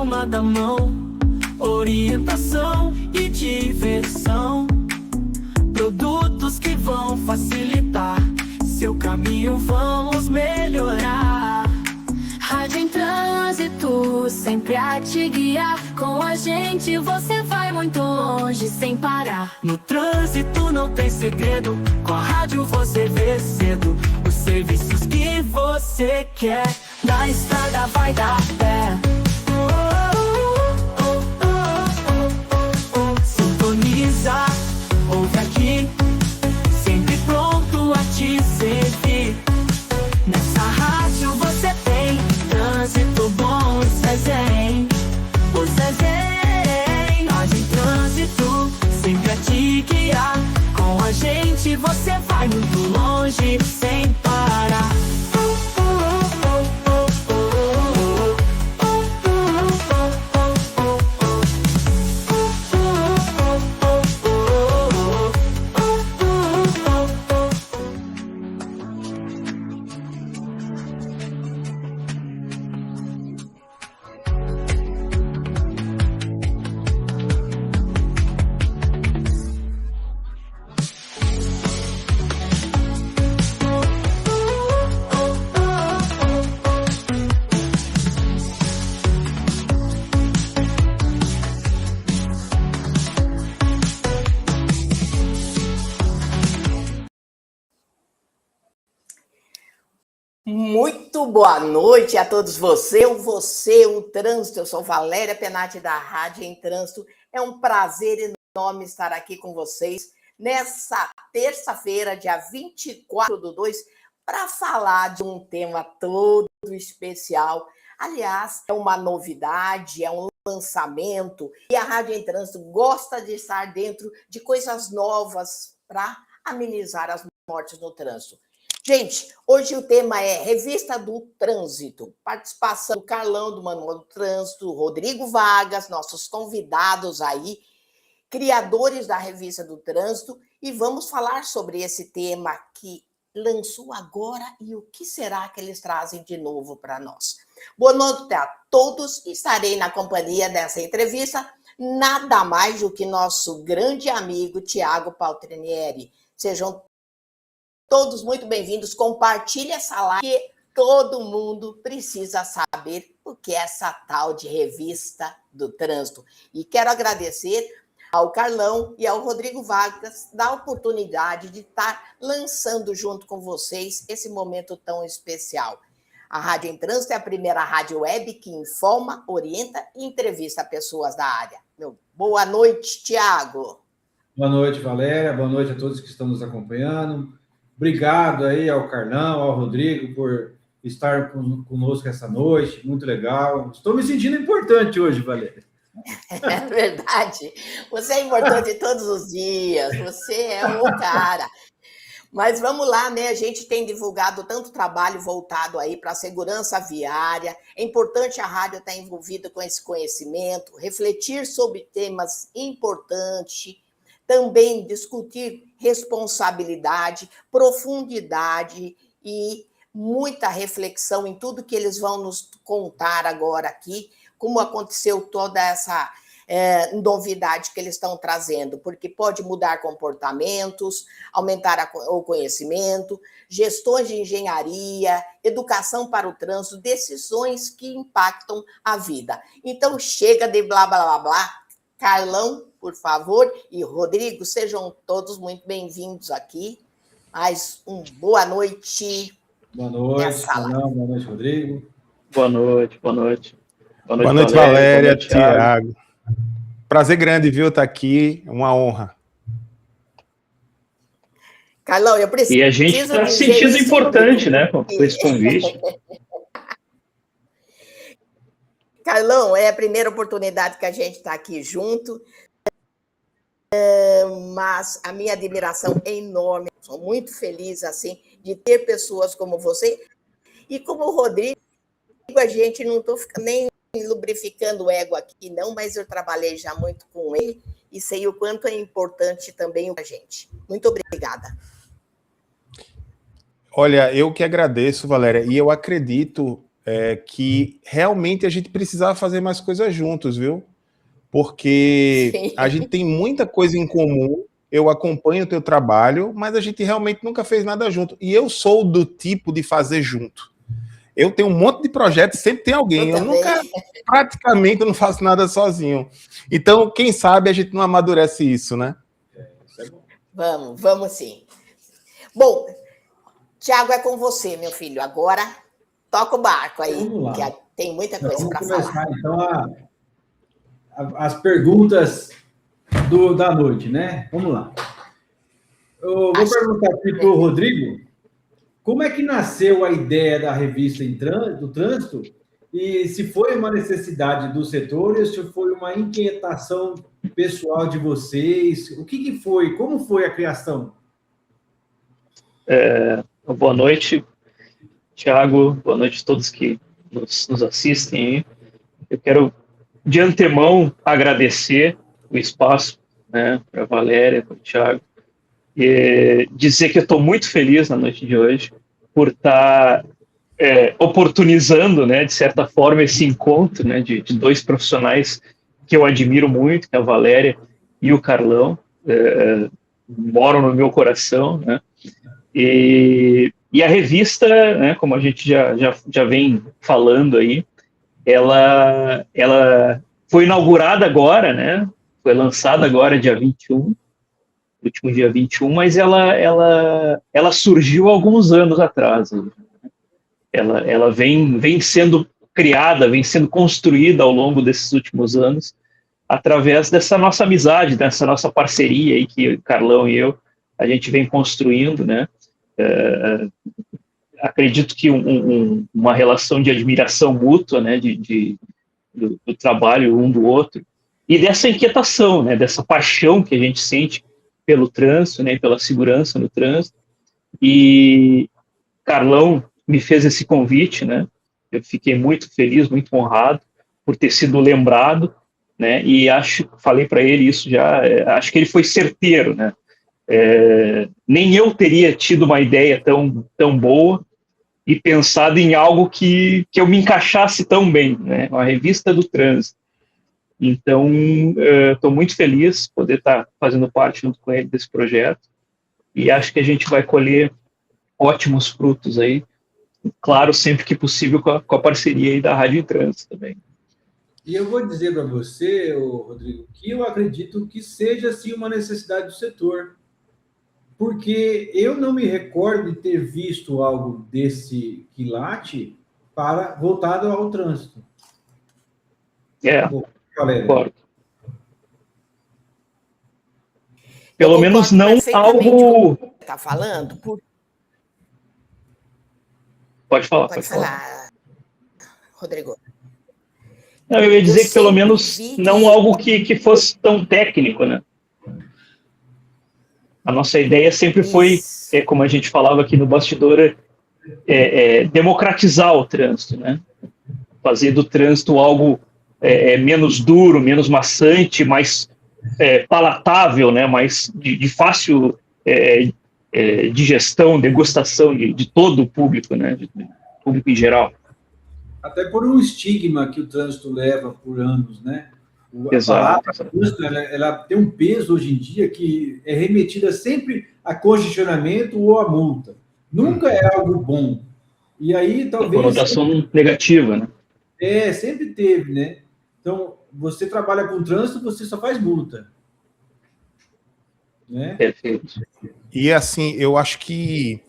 palma da mão, orientação e diversão. Produtos que vão facilitar seu caminho, vamos melhorar. Rádio em Trânsito, sempre a te guiar. Com a gente você vai muito longe sem parar. No trânsito não tem segredo, com a rádio você vê cedo os serviços que você quer. Na estrada vai dar pé. Sintoniza, ouve aqui, sempre pronto a te servir. Nessa rádio você tem trânsito bom, o Zezém. O Zezém, Rádio em Trânsito, sempre a te guiar. Com a gente você vai muito longe sem parar. Muito boa noite a todos você, o Trânsito. Eu sou Valéria Penati da Rádio em Trânsito. É um prazer enorme estar aqui com vocês nessa terça-feira, dia 24/2, para falar de um tema todo especial. Aliás, é uma novidade, é um lançamento, e a Rádio em Trânsito gosta de estar dentro de coisas novas para amenizar as mortes no trânsito. Gente, hoje o tema é Revista do Trânsito. Participação do Carlão, do Manual do Trânsito, Rodrigo Vargas, nossos convidados aí, criadores da Revista do Trânsito, e vamos falar sobre esse tema que lançou agora e o que será que eles trazem de novo para nós. Boa noite a todos, estarei na companhia dessa entrevista, nada mais do que nosso grande amigo Tiago Paltrinieri. Sejam todos muito bem-vindos, compartilhe essa live, que todo mundo precisa saber o que é essa tal de Revista do Trânsito. E quero agradecer ao Carlão e ao Rodrigo Vargas da oportunidade de estar lançando junto com vocês esse momento tão especial. A Rádio em Trânsito é a primeira rádio web que informa, orienta e entrevista pessoas da área. Boa noite, Tiago. Boa noite, Valéria. Boa noite a todos que estão nos acompanhando. Obrigado aí ao Carlão, ao Rodrigo, por estar conosco essa noite. Muito legal. Estou me sentindo importante hoje, Valéria. É verdade. Você é importante todos os dias. Você é o cara. Mas vamos lá, né? A gente tem divulgado tanto trabalho voltado aí para a segurança viária. É importante a rádio estar envolvida com esse conhecimento, refletir sobre temas importantes, também discutir responsabilidade, profundidade e muita reflexão em tudo que eles vão nos contar agora aqui, como aconteceu toda essa novidade que eles estão trazendo, porque pode mudar comportamentos, aumentar o conhecimento, gestões de engenharia, educação para o trânsito, decisões que impactam a vida. Então, chega de blá, blá, blá, blá. Carlão, por favor, e Rodrigo, sejam todos muito bem-vindos aqui. Mais boa noite. Boa noite, Carlão, boa noite, Rodrigo. Boa noite. Boa noite, Valéria, Tiago. Prazer grande, viu, estar aqui, é uma honra. Carlão, eu preciso... E a gente está se sentindo importante, né, com esse convite. Carlão, é a primeira oportunidade que a gente está aqui junto, mas a minha admiração é enorme. Sou muito feliz assim de ter pessoas como você e como o Rodrigo. A gente não estou nem lubrificando o ego aqui, não, mas eu trabalhei já muito com ele e sei o quanto é importante também para a gente. Muito obrigada. Olha, eu que agradeço, Valéria, e eu acredito que realmente a gente precisava fazer mais coisas juntos, viu? Porque Sim. a gente tem muita coisa em comum, eu acompanho o teu trabalho, mas a gente realmente nunca fez nada junto. E eu sou do tipo de fazer junto. Eu tenho um monte de projetos, sempre tem alguém. Eu nunca, praticamente, eu não faço nada sozinho. Então, quem sabe a gente não amadurece isso, né? Isso é bom. Vamos sim. Bom, Tiago, é com você, meu filho. Agora, toca o barco aí, Vamos lá. que tem muita coisa para Vamos falar. começar, então, as perguntas da noite, né? Vamos lá. Eu vou perguntar aqui para o Rodrigo, como é que nasceu a ideia da revista do Trânsito e se foi uma necessidade do setor ou se foi uma inquietação pessoal de vocês? O que foi? Como foi a criação? Boa noite, Thiago. Boa noite a todos que nos assistem. Eu quero, de antemão, agradecer o espaço, né, para a Valéria, para o Thiago, e dizer que eu estou muito feliz na noite de hoje por estar oportunizando, né, de certa forma, esse encontro, né, de dois profissionais que eu admiro muito, que é a Valéria e o Carlão, moram no meu coração, né, e a revista, né, como a gente já vem falando aí, ela foi inaugurada agora, né, foi lançada agora dia 21, último dia 21, mas ela surgiu há alguns anos atrás. Ela vem sendo criada, vem sendo construída ao longo desses últimos anos, através dessa nossa amizade, dessa nossa parceria aí que o Carlão e eu, a gente vem construindo, né? Acredito que uma relação de admiração mútua, né? Do trabalho um do outro, e dessa inquietação, né? Dessa paixão que a gente sente pelo trânsito, né, pela segurança no trânsito. E Carlão me fez esse convite, né? Eu fiquei muito feliz, muito honrado por ter sido lembrado, né? E falei para ele isso já, acho que ele foi certeiro, né? Nem eu teria tido uma ideia tão boa e pensado em algo que eu me encaixasse tão bem, né? Uma revista do trânsito. Então, estou muito feliz de poder estar fazendo parte junto com ele desse projeto e acho que a gente vai colher ótimos frutos aí, claro, sempre que possível com a parceria aí da Rádio em Trânsito também. E eu vou dizer para você, Rodrigo, que eu acredito que seja, sim, uma necessidade do setor, porque eu não me recordo de ter visto algo desse quilate voltado ao trânsito. Concordo. Pelo menos não algo... Você está falando? Pode falar. Rodrigo. Eu ia dizer que pelo menos não algo que fosse tão técnico, né? A nossa ideia sempre foi, como a gente falava aqui no bastidor, democratizar o trânsito, né? Fazer do trânsito algo menos duro, menos maçante, mais palatável, né? Mais de fácil digestão, degustação de todo o público, né? De público em geral. Até por um estigma que o trânsito leva por anos, né? Exato. A trânsito, ela tem um peso hoje em dia que é remetida sempre a congestionamento ou a multa. Nunca é algo bom. E aí, talvez... Conotação negativa, né? Sempre teve, né? Então, você trabalha com trânsito, você só faz multa. Né? Perfeito. E assim, eu acho que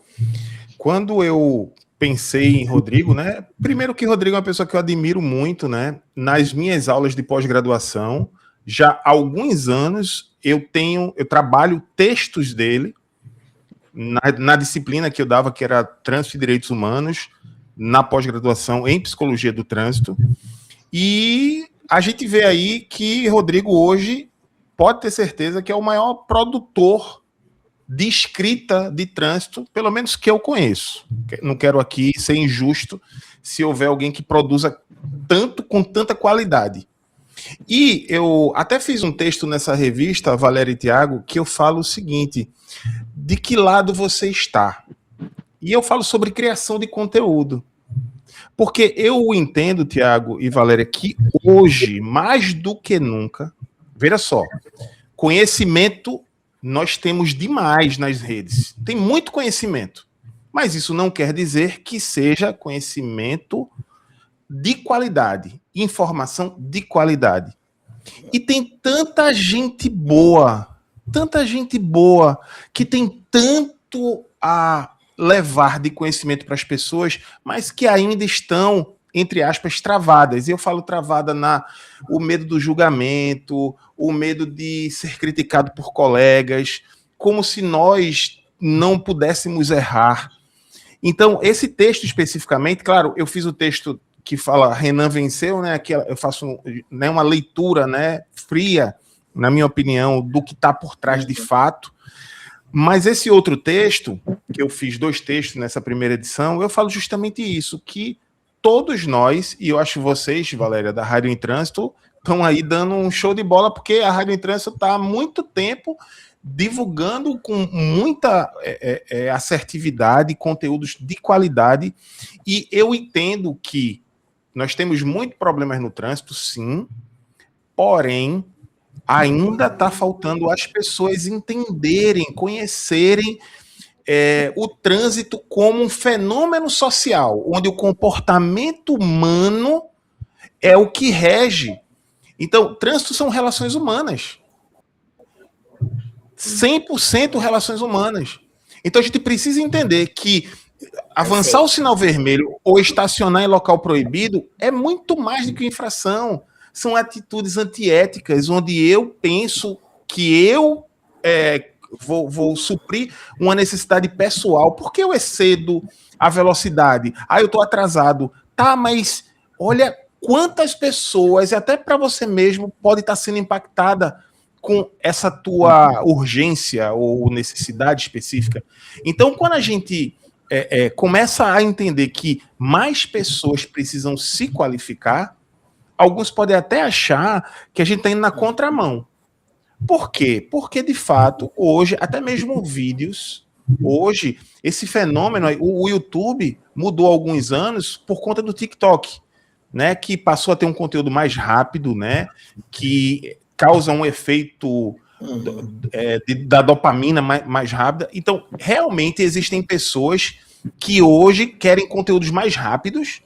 quando eu pensei em Rodrigo, né? Primeiro que Rodrigo é uma pessoa que eu admiro muito, né? Nas minhas aulas de pós-graduação, já há alguns anos eu trabalho textos dele na disciplina que eu dava, que era Trânsito e Direitos Humanos, na pós-graduação em Psicologia do Trânsito. E a gente vê aí que Rodrigo hoje pode ter certeza que é o maior produtor de escrita de trânsito, pelo menos que eu conheço. Não quero aqui ser injusto se houver alguém que produza tanto, com tanta qualidade. E eu até fiz um texto nessa revista, Valéria e Tiago, que eu falo o seguinte: de que lado você está? E eu falo sobre criação de conteúdo. Porque eu entendo, Tiago e Valéria, que hoje, mais do que nunca, veja só, conhecimento nós temos demais nas redes. Tem muito conhecimento. Mas isso não quer dizer que seja conhecimento de qualidade, informação de qualidade. E tem tanta gente boa, que tem tanto a levar de conhecimento para as pessoas, mas que ainda estão, entre aspas, travadas. E eu falo travada o medo do julgamento, o medo de ser criticado por colegas, como se nós não pudéssemos errar. Então, esse texto especificamente, claro, eu fiz o texto que fala Renan venceu, né? Aqui eu faço, né, uma leitura, né, fria, na minha opinião, do que está por trás de fato. Mas esse outro texto, que eu fiz 2 textos nessa primeira edição, eu falo justamente isso, que todos nós, e eu acho vocês, Valéria, da Rádio em Trânsito, estão aí dando um show de bola, porque a Rádio em Trânsito está há muito tempo divulgando com muita assertividade, conteúdos de qualidade, e eu entendo que nós temos muitos problemas no trânsito, sim, porém, ainda está faltando as pessoas entenderem, conhecerem o trânsito como um fenômeno social, onde o comportamento humano é o que rege. Então, trânsito são relações humanas. 100% relações humanas. Então, a gente precisa entender que avançar o sinal vermelho ou estacionar em local proibido é muito mais do que infração. São atitudes antiéticas, onde eu penso que eu vou suprir uma necessidade pessoal. Por que eu excedo a velocidade? Eu estou atrasado. Tá, mas olha quantas pessoas, e até para você mesmo, pode estar sendo impactada com essa tua urgência ou necessidade específica. Então, quando a gente começa a entender que mais pessoas precisam se qualificar, alguns podem até achar que a gente está indo na contramão. Por quê? Porque, de fato, hoje, até mesmo vídeos, hoje, esse fenômeno, o YouTube mudou há alguns anos por conta do TikTok, né, que passou a ter um conteúdo mais rápido, né, que causa um efeito da dopamina mais rápida. Então, realmente existem pessoas que hoje querem conteúdos mais rápidos,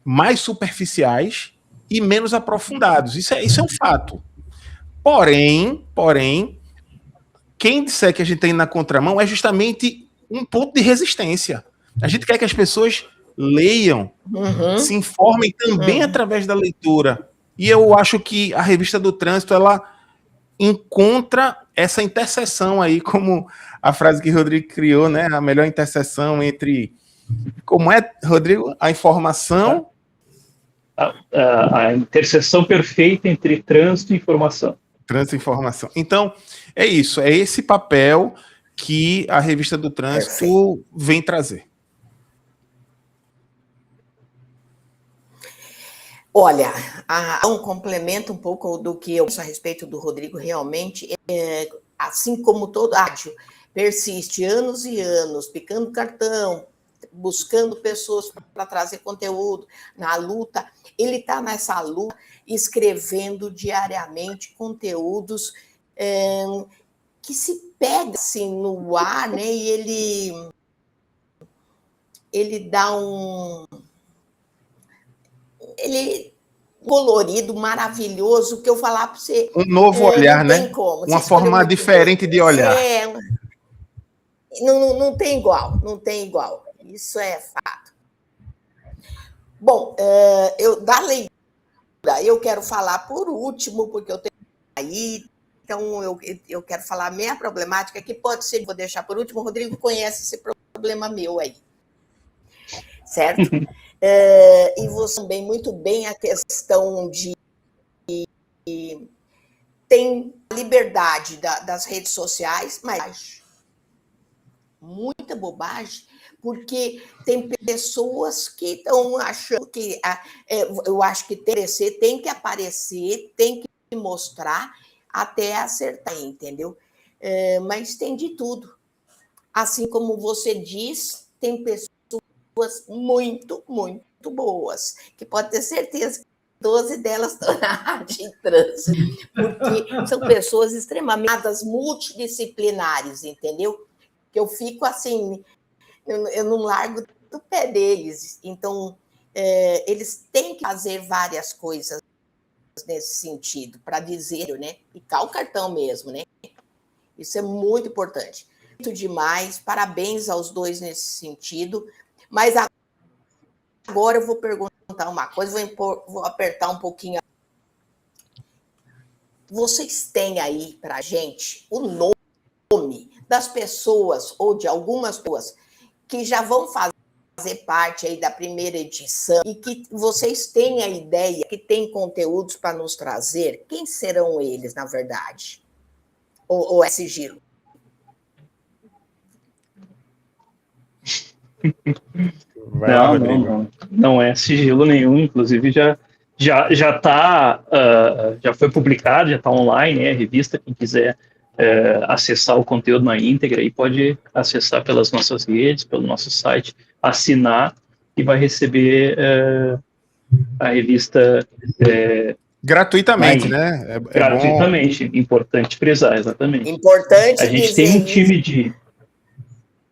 mais superficiais e menos aprofundados. Isso é um fato. Porém, quem disser que a gente está indo na contramão é justamente um ponto de resistência. A gente quer que as pessoas leiam, se informem também através da leitura. E eu acho que a Revista do Trânsito, ela encontra essa interseção aí, como a frase que o Rodrigo criou, né? A melhor interseção entre... Como é, Rodrigo? A informação... A interseção perfeita entre trânsito e informação. Trânsito e informação. Então, é isso. É esse papel que a Revista do Trânsito vem trazer. Olha, um complemento um pouco do que eu penso a respeito do Rodrigo, realmente, assim como todo rádio persiste anos e anos, picando cartão, buscando pessoas para trazer conteúdo na luta, ele está nessa luta escrevendo diariamente conteúdos que se pega assim no ar, né? E ele dá ele colorido, maravilhoso, que eu falar para você... Um novo olhar, né? Como. Uma forma diferente de olhar. Não tem igual, não tem igual. Isso é fato. Bom, da leitura, eu quero falar por último, porque eu tenho aí, então eu quero falar a minha problemática, que pode ser, vou deixar por último, o Rodrigo conhece esse problema meu aí. Certo? E você também muito bem a questão de tem liberdade das redes sociais, mas muita bobagem, porque tem pessoas que estão achando que eu acho que tem que aparecer, tem que mostrar até acertar, entendeu? Mas tem de tudo. Assim como você diz, tem pessoas muito boas, que pode ter certeza que 12 delas estão na Rádio em Trânsito, porque são pessoas extremamente multidisciplinares, entendeu? Que eu fico assim, eu não largo do pé deles. Então, eles têm que fazer várias coisas nesse sentido, para dizer, né? Picar o cartão mesmo, né? Isso é muito importante. Muito demais, parabéns aos dois nesse sentido. Mas agora eu vou perguntar uma coisa, vou apertar um pouquinho. Vocês têm aí para a gente o nome das pessoas, ou de algumas pessoas, que já vão fazer parte aí da primeira edição e que vocês têm a ideia que tem conteúdos para nos trazer? Quem serão eles, na verdade? Ou é sigilo? Vai lá, Rodrigo. Não é sigilo nenhum, inclusive já foi publicado, já está online, a revista, quem quiser acessar o conteúdo na íntegra aí pode acessar pelas nossas redes, pelo nosso site, assinar e vai receber a revista gratuitamente, né? Gratuitamente, bom. Importante frisar, exatamente. Importante a gente dizer tem um time de...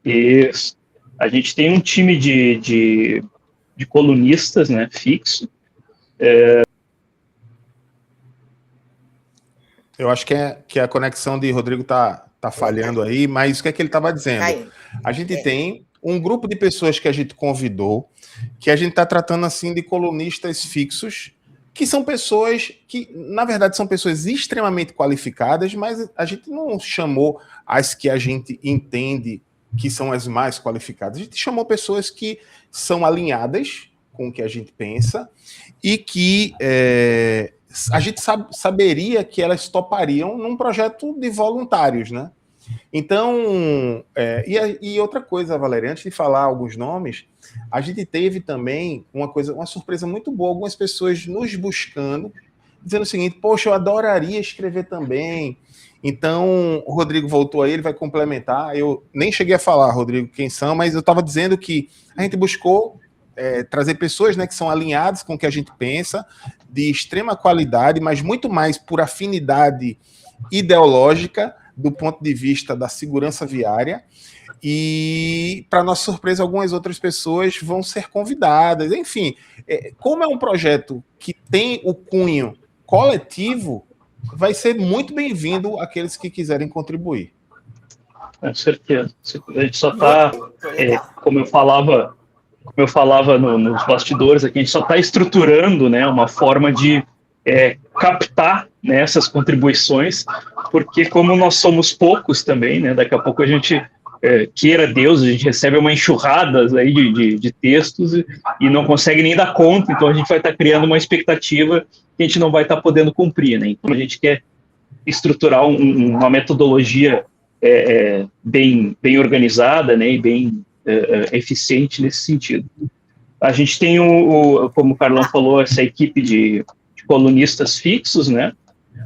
Isso. A gente tem um time de colunistas, né, fixo. Eu acho que a conexão de Rodrigo tá falhando aí, mas o que é que ele estava dizendo? A gente tem um grupo de pessoas que a gente convidou, que a gente está tratando assim de colunistas fixos, que são pessoas que, na verdade, são pessoas extremamente qualificadas, mas a gente não chamou as que a gente entende que são as mais qualificadas. A gente chamou pessoas que são alinhadas com o que a gente pensa e que a gente saberia que elas topariam num projeto de voluntários, né? Então, e outra coisa, Valéria, antes de falar alguns nomes, a gente teve também uma surpresa muito boa, algumas pessoas nos buscando, dizendo o seguinte: poxa, eu adoraria escrever também. Então, o Rodrigo voltou aí, ele vai complementar. Eu nem cheguei a falar, Rodrigo, quem são, mas eu estava dizendo que a gente buscou trazer pessoas, né, que são alinhadas com o que a gente pensa, de extrema qualidade, mas muito mais por afinidade ideológica do ponto de vista da segurança viária. E, para nossa surpresa, algumas outras pessoas vão ser convidadas. Enfim, como é um projeto que tem o cunho coletivo, vai ser muito bem-vindo aqueles que quiserem contribuir. Com certeza. A gente só está, como eu falava nos bastidores aqui, a gente só está estruturando, né, uma forma de captar, né, essas contribuições, porque como nós somos poucos também, né, daqui a pouco a gente, queira Deus, a gente recebe uma enxurrada aí de textos e não consegue nem dar conta, então a gente vai estar criando uma expectativa que a gente não vai estar podendo cumprir, né? Então a gente quer estruturar uma metodologia bem organizada, né, e bem eficiente nesse sentido. A gente tem, como o Carlão falou, essa equipe de colunistas fixos, né?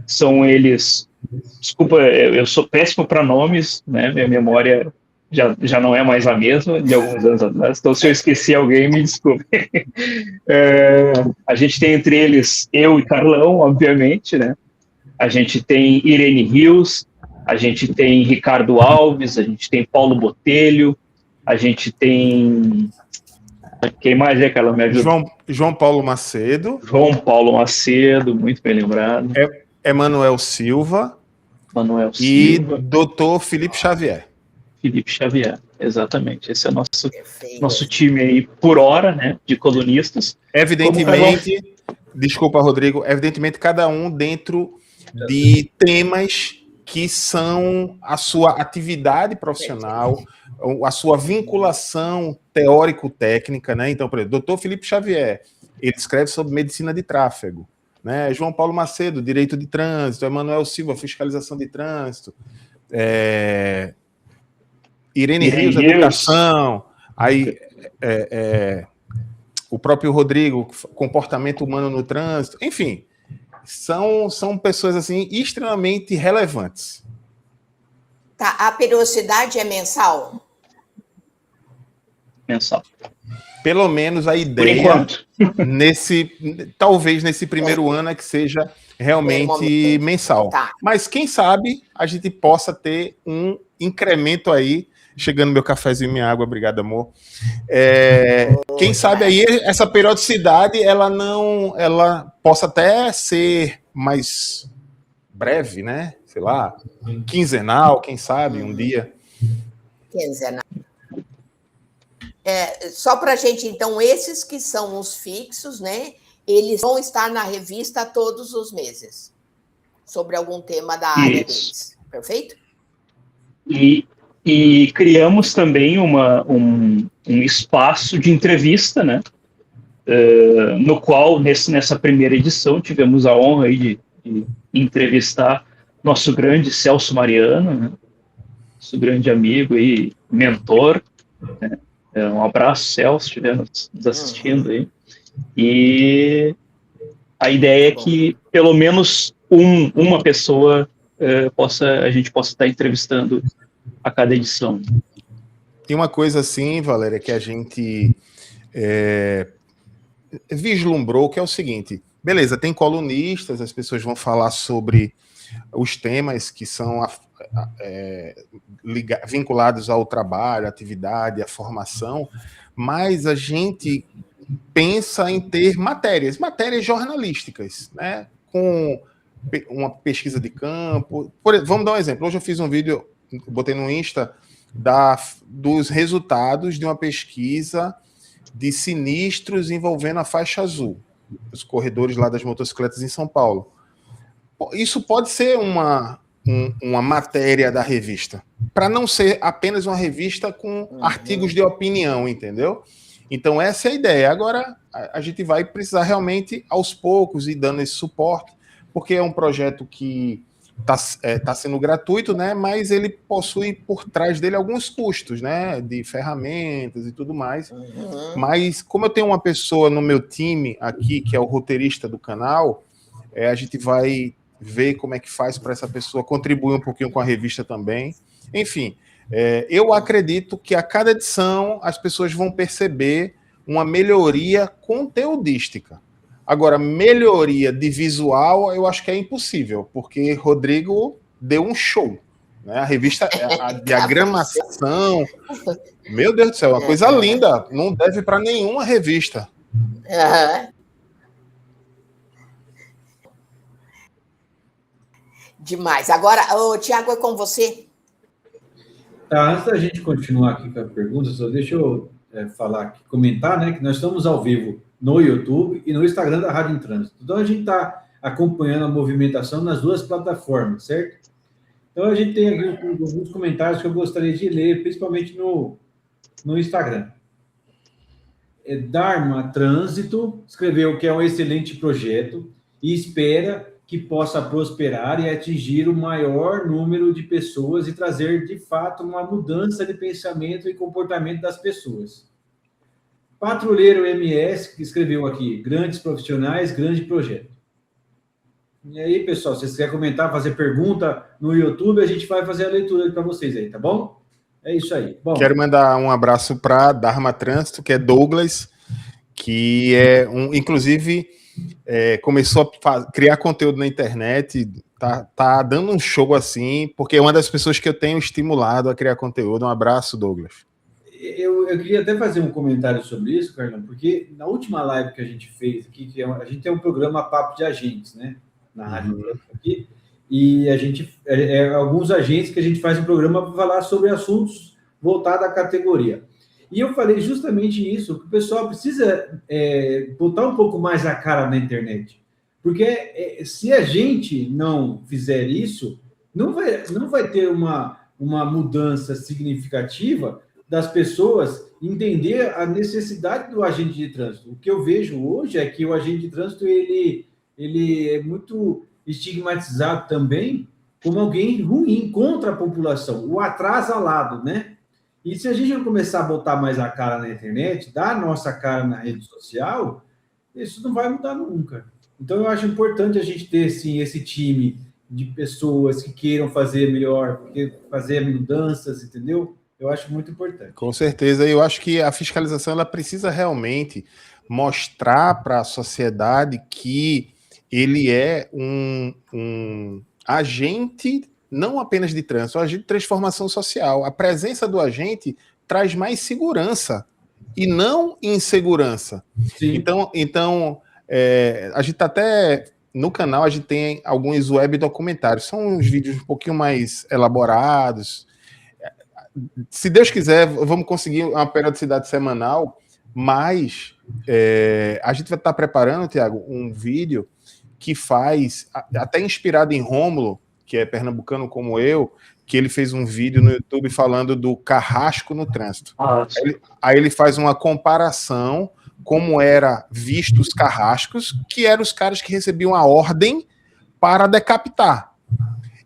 São eles... Desculpa, eu sou péssimo para nomes, né? Minha memória já não é mais a mesma de alguns anos atrás, então se eu esqueci alguém, me desculpe. A gente tem entre eles eu e Carlão, obviamente, né? A gente tem Irene Rios, a gente tem Ricardo Alves, a gente tem Paulo Botelho, a gente tem... Quem mais é, Carlão? Me ajuda. João Paulo Macedo. João Paulo Macedo, muito bem lembrado. Emanuel Silva. E Dr. Felipe Xavier. Felipe Xavier, exatamente. Esse é o nosso time aí, por hora, né, de colunistas. Evidentemente, desculpa, Rodrigo, evidentemente cada um dentro de temas que são a sua atividade profissional, a sua vinculação teórico-técnica, né? Então, por exemplo, Dr. Felipe Xavier, ele escreve sobre medicina de tráfego, né? João Paulo Macedo, direito de trânsito, Emanuel Silva, fiscalização de trânsito, Irene Rios, educação, aí o próprio Rodrigo, comportamento humano no trânsito, enfim, são pessoas assim extremamente relevantes. Tá, a periodicidade é mensal? mensal. Pelo menos a Por ideia, enquanto. talvez nesse primeiro ano é que seja realmente mensal. Tá. Mas quem sabe a gente possa ter um incremento aí. Chegando meu cafezinho e minha água, obrigado, amor. Quem sabe aí essa periodicidade ela possa até ser mais breve, né? Sei lá, quinzenal, quem sabe, um dia. Quinzenal. Só para a gente, então, esses que são os fixos, né? Eles vão estar na revista todos os meses, sobre algum tema da área deles. Perfeito? E criamos também um espaço de entrevista, né? No qual, nessa primeira edição, tivemos a honra aí de entrevistar nosso grande Celso Mariano, né? Nosso grande amigo e mentor, né? Um abraço, Celso, se estiver nos assistindo aí. E a ideia é que pelo menos uma pessoa a gente possa estar entrevistando a cada edição. Tem uma coisa assim, Valéria, que a gente vislumbrou, que é o seguinte: beleza, tem colunistas, as pessoas vão falar sobre os temas que são vinculados ao trabalho, à atividade, à formação, mas a gente pensa em ter matérias jornalísticas, né? Com uma pesquisa de campo. Vamos dar um exemplo. Hoje eu fiz um vídeo, botei no Insta, dos resultados de uma pesquisa de sinistros envolvendo a faixa azul, os corredores lá das motocicletas em São Paulo. Isso pode ser uma matéria da revista, para não ser apenas uma revista com artigos de opinião, entendeu? Então essa é a ideia. Agora a gente vai precisar realmente, aos poucos, ir dando esse suporte, porque é um projeto que está sendo gratuito, né? Mas ele possui por trás dele alguns custos, né? De ferramentas e tudo mais. Mas como eu tenho uma pessoa no meu time aqui, que é o roteirista do canal, a gente vai ver como é que faz para essa pessoa contribuir um pouquinho com a revista também. Enfim, eu acredito que a cada edição as pessoas vão perceber uma melhoria conteudística. Agora, melhoria de visual, eu acho que é impossível, porque Rodrigo deu um show, né? A revista, a diagramação, meu Deus do céu, uma coisa linda, não deve para nenhuma revista. Demais. Agora, Tiago, é com você. Tá, antes da gente continuar aqui com a pergunta, só deixa eu falar aqui, comentar, né, que nós estamos ao vivo no YouTube e no Instagram da Rádio em Trânsito. Então, a gente está acompanhando a movimentação nas duas plataformas, certo? Então, a gente tem aqui alguns comentários que eu gostaria de ler, principalmente no Instagram. Dharma Trânsito escreveu que é um excelente projeto e espera que possa prosperar e atingir o maior número de pessoas e trazer, de fato, uma mudança de pensamento e comportamento das pessoas. Patrulheiro MS, que escreveu aqui, grandes profissionais, grande projeto. E aí, pessoal, se vocês quiserem comentar, fazer pergunta no YouTube, a gente vai fazer a leitura para vocês aí, tá bom? É isso aí. Bom, quero mandar um abraço para Dharma Trânsito, que é Douglas, que inclusive, começou a criar conteúdo na internet, tá dando um show assim, porque é uma das pessoas que eu tenho estimulado a criar conteúdo. Um abraço, Douglas. Eu queria até fazer um comentário sobre isso, Carlão, porque na última live que a gente fez aqui, a gente tem um programa Papo de Agentes, né? Na rádio aqui, e a gente alguns agentes que a gente faz um programa para falar sobre assuntos voltados à categoria. E eu falei justamente isso, que o pessoal precisa botar um pouco mais a cara na internet. Porque se a gente não fizer isso, não vai ter uma mudança significativa das pessoas entender a necessidade do agente de trânsito. O que eu vejo hoje é que o agente de trânsito ele é muito estigmatizado também como alguém ruim, contra a população, o atrasalado, né? E se a gente não começar a botar mais a cara na internet, dar a nossa cara na rede social, isso não vai mudar nunca. Então, eu acho importante a gente ter, sim, esse time de pessoas que queiram fazer melhor, fazer mudanças, entendeu? Eu acho muito importante. Com certeza, eu acho que a fiscalização ela precisa realmente mostrar para a sociedade que ele é um agente não apenas de trânsito, um agente de transformação social. A presença do agente traz mais segurança e não insegurança. Sim. Então a gente até no canal a gente tem alguns web documentários, são uns vídeos um pouquinho mais elaborados. Se Deus quiser, vamos conseguir uma periodicidade semanal, mas a gente vai estar preparando, Tiago, um vídeo que faz, até inspirado em Rômulo, que é pernambucano como eu, que ele fez um vídeo no YouTube falando do carrasco no trânsito. Aí ele faz uma comparação como era visto os carrascos, que eram os caras que recebiam a ordem para decapitar.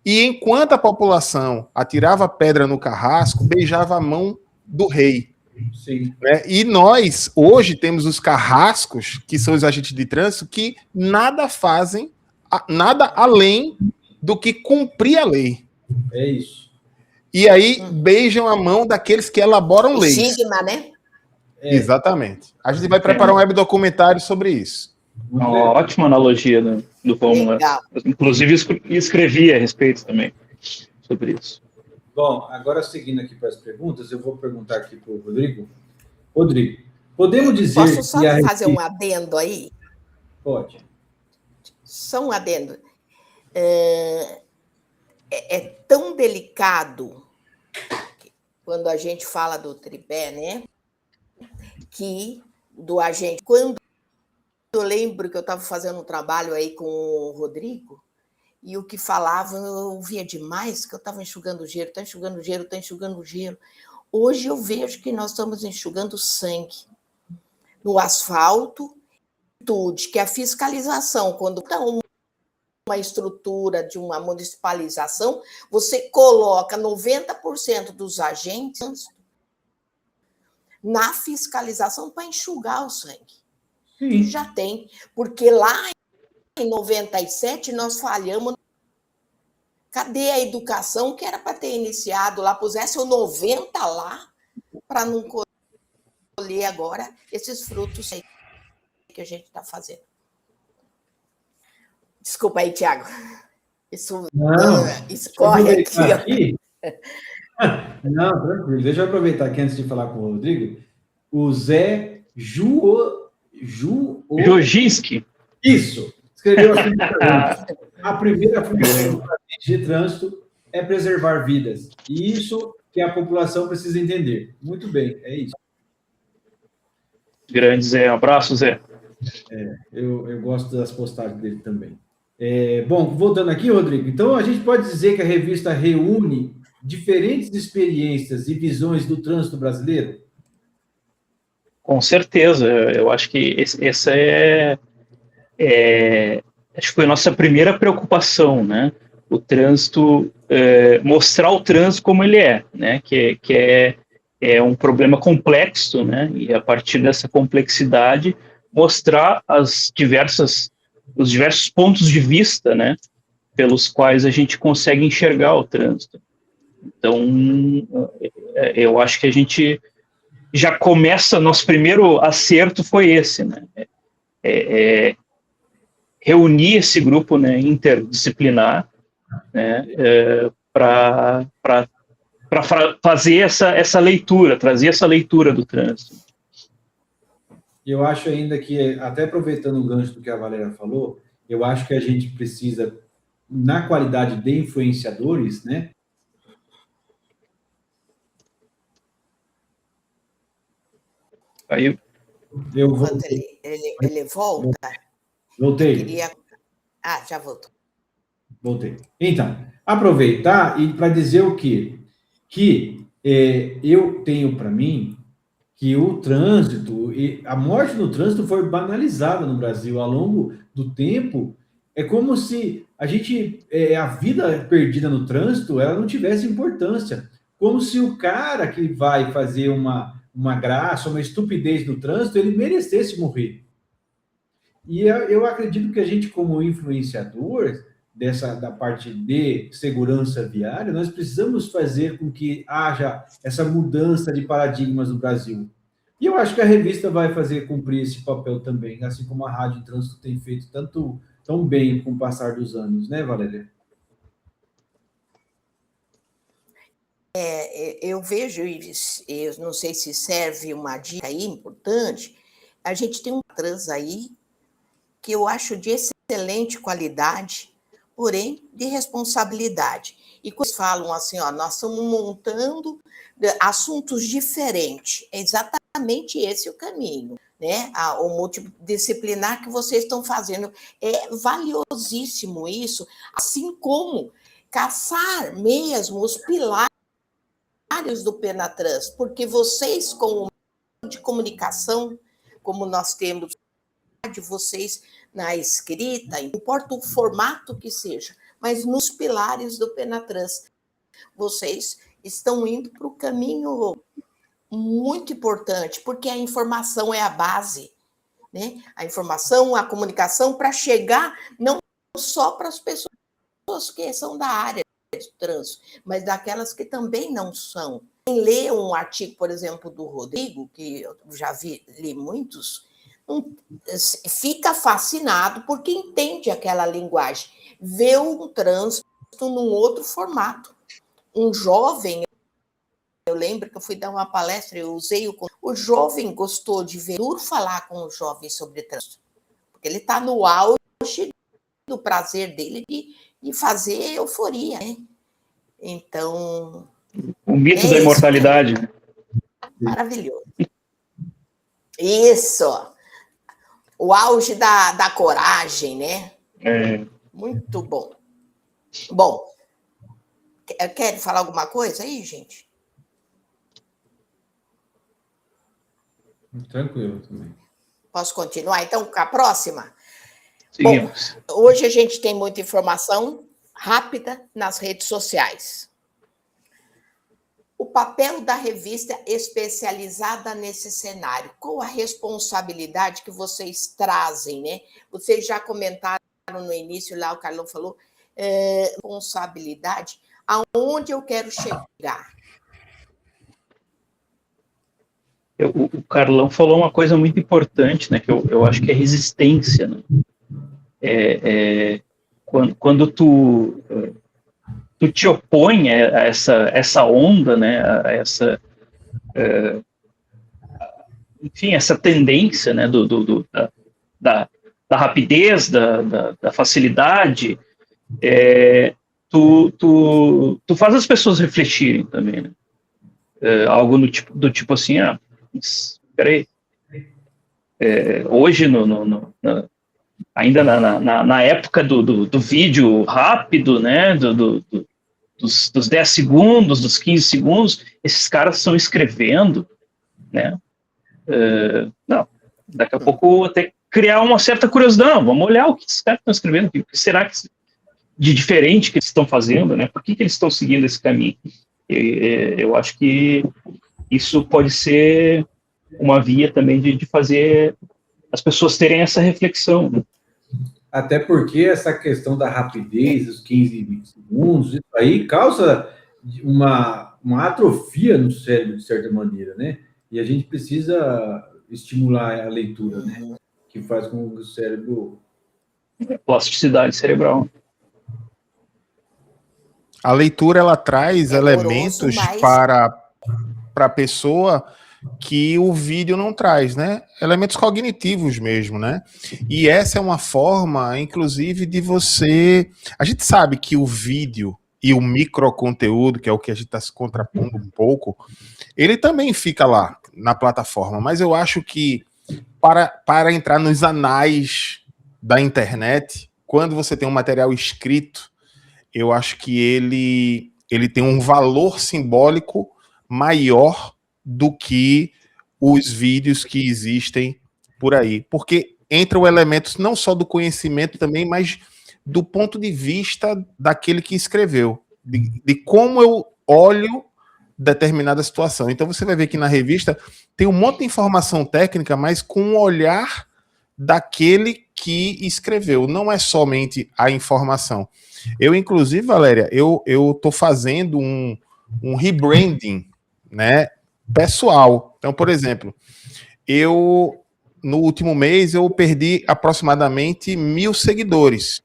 E enquanto a população atirava pedra no carrasco, beijava a mão do rei. Sim. Né? E nós, hoje, temos os carrascos, que são os agentes de trânsito, que nada fazem, nada além do que cumprir a lei. É isso. E aí beijam a mão daqueles que elaboram leis. Sigma, né? Exatamente. A gente vai preparar um web documentário sobre isso. Uma ótima analogia do Rômulo. Inclusive, escrevi a respeito também sobre isso. Bom, agora seguindo aqui para as perguntas, eu vou perguntar aqui para o Rodrigo. Rodrigo, podemos dizer... Posso só fazer um adendo aí? Pode. Só um adendo. É tão delicado quando a gente fala do tripé, né? Que do agente... Quando eu lembro que eu estava fazendo um trabalho aí com o Rodrigo, e o que falavam eu ouvia demais, que eu estava enxugando gelo, está enxugando gelo, está enxugando gelo. Hoje eu vejo que nós estamos enxugando sangue no asfalto, tudo, que a fiscalização, quando está uma estrutura de uma municipalização, você coloca 90% dos agentes na fiscalização para enxugar o sangue. Sim. Já tem, porque lá em 97 nós falhamos. Cadê a educação que era para ter iniciado lá? Pusesse o 90 lá para não colher agora esses frutos aí que a gente está fazendo. Desculpa aí, Tiago. Isso corre aqui. Não, tranquilo. Deixa eu aproveitar aqui antes de falar com o Rodrigo. O Zé Jojinski. Isso. Escreveu aqui na pergunta. A primeira função de trânsito é preservar vidas. E isso que a população precisa entender. Muito bem, é isso. Grande Zé. Um abraço, Zé. Eu gosto das postagens dele também. Bom, voltando aqui, Rodrigo, então a gente pode dizer que a revista reúne diferentes experiências e visões do trânsito brasileiro? Com certeza. Eu acho que essa acho que foi a nossa primeira preocupação, né? O trânsito, mostrar o trânsito como ele é, né? Que é um problema complexo, né? E a partir dessa complexidade, mostrar os diversos pontos de vista, né? Pelos quais a gente consegue enxergar o trânsito. Então, eu acho que a gente já começa, nosso primeiro acerto foi esse, né? Reunir esse grupo, né, interdisciplinar, né, para fazer essa leitura, trazer essa leitura do trânsito. Eu acho ainda que, até aproveitando o gancho do que a Valéria falou, eu acho que a gente precisa, na qualidade de influenciadores, né? Aí eu vou... ele volta. Voltei. Já voltou. Voltei. Então, aproveitar e para dizer o quê? Que eu tenho para mim que o trânsito, a morte no trânsito foi banalizada no Brasil ao longo do tempo. É como se a vida perdida no trânsito, ela não tivesse importância. Como se o cara que vai fazer uma graça, uma estupidez no trânsito, ele merecesse morrer. E eu acredito que a gente, como influenciador, da parte de segurança viária, nós precisamos fazer com que haja essa mudança de paradigmas no Brasil. E eu acho que a revista vai fazer cumprir esse papel também, assim como a Rádio Trânsito tem feito tão bem com o passar dos anos, né, Valéria? Eu vejo, eu não sei se serve uma dica aí importante, a gente tem um trans aí que eu acho de excelente qualidade, porém de responsabilidade. E quando eles falam assim, ó, nós estamos montando assuntos diferentes, é exatamente esse o caminho, né? O multidisciplinar que vocês estão fazendo. É valiosíssimo isso, assim como caçar mesmo os pilares do Penatrans, porque vocês, como de comunicação, como nós temos de vocês na escrita, não importa o formato que seja, mas nos pilares do Penatrans, vocês estão indo para o caminho muito importante, porque a informação é a base, né? A informação, a comunicação, para chegar não só para as pessoas que são da área de trânsito, mas daquelas que também não são. Quem lê um artigo, por exemplo, do Rodrigo, que eu já li muitos, fica fascinado porque entende aquela linguagem, vê um trânsito num outro formato. Um jovem, eu lembro que eu fui dar uma palestra, eu usei o jovem gostou de ver falar com o jovem sobre trânsito, porque ele está no auge do prazer dele de fazer euforia, né? Então... O mito da imortalidade. Né? Maravilhoso. Isso. O auge da coragem, né? Muito bom. Bom, quer falar alguma coisa aí, gente? Tranquilo também. Posso continuar, então, com a próxima? Seguimos. Bom, hoje a gente tem muita informação rápida nas redes sociais. O papel da revista especializada nesse cenário, qual a responsabilidade que vocês trazem, né? Vocês já comentaram no início, lá o Carlão falou, responsabilidade, aonde eu quero chegar? O Carlão falou uma coisa muito importante, né? Que eu acho que é resistência, né? Quando tu te opõe a essa onda, né, a essa tendência, né, da rapidez, da facilidade, tu faz as pessoas refletirem também, né? Algo do tipo assim, peraí, hoje ainda na época do vídeo rápido, né, dos 10 segundos, dos 15 segundos, esses caras estão escrevendo, né? Não, daqui a pouco até criar uma certa curiosidade, vamos olhar o que esses caras estão escrevendo, o que será que de diferente que eles estão fazendo, né? Por que eles estão seguindo esse caminho? Eu acho que isso pode ser uma via também de fazer as pessoas terem essa reflexão, né? Até porque essa questão da rapidez, os 15, 20 segundos, isso aí causa uma atrofia no cérebro, de certa maneira, né? E a gente precisa estimular a leitura, né? Que faz com que o cérebro... Plasticidade cerebral. A leitura, ela traz elementos para a pessoa que o vídeo não traz, né? Elementos cognitivos mesmo, né? E essa é uma forma, inclusive, de você... A gente sabe que o vídeo e o microconteúdo, que é o que a gente está se contrapondo um pouco, ele também fica lá na plataforma, mas eu acho que para entrar nos anais da internet, quando você tem um material escrito, eu acho que ele tem um valor simbólico maior do que os vídeos que existem por aí. Porque entram elementos não só do conhecimento também, mas do ponto de vista daquele que escreveu, de como eu olho determinada situação. Então você vai ver que na revista tem um monte de informação técnica, mas com um olhar daquele que escreveu, não é somente a informação. Eu, inclusive, Valéria, eu estou fazendo um rebranding, né, pessoal. Então, por exemplo, no último mês, eu perdi aproximadamente 1.000 seguidores.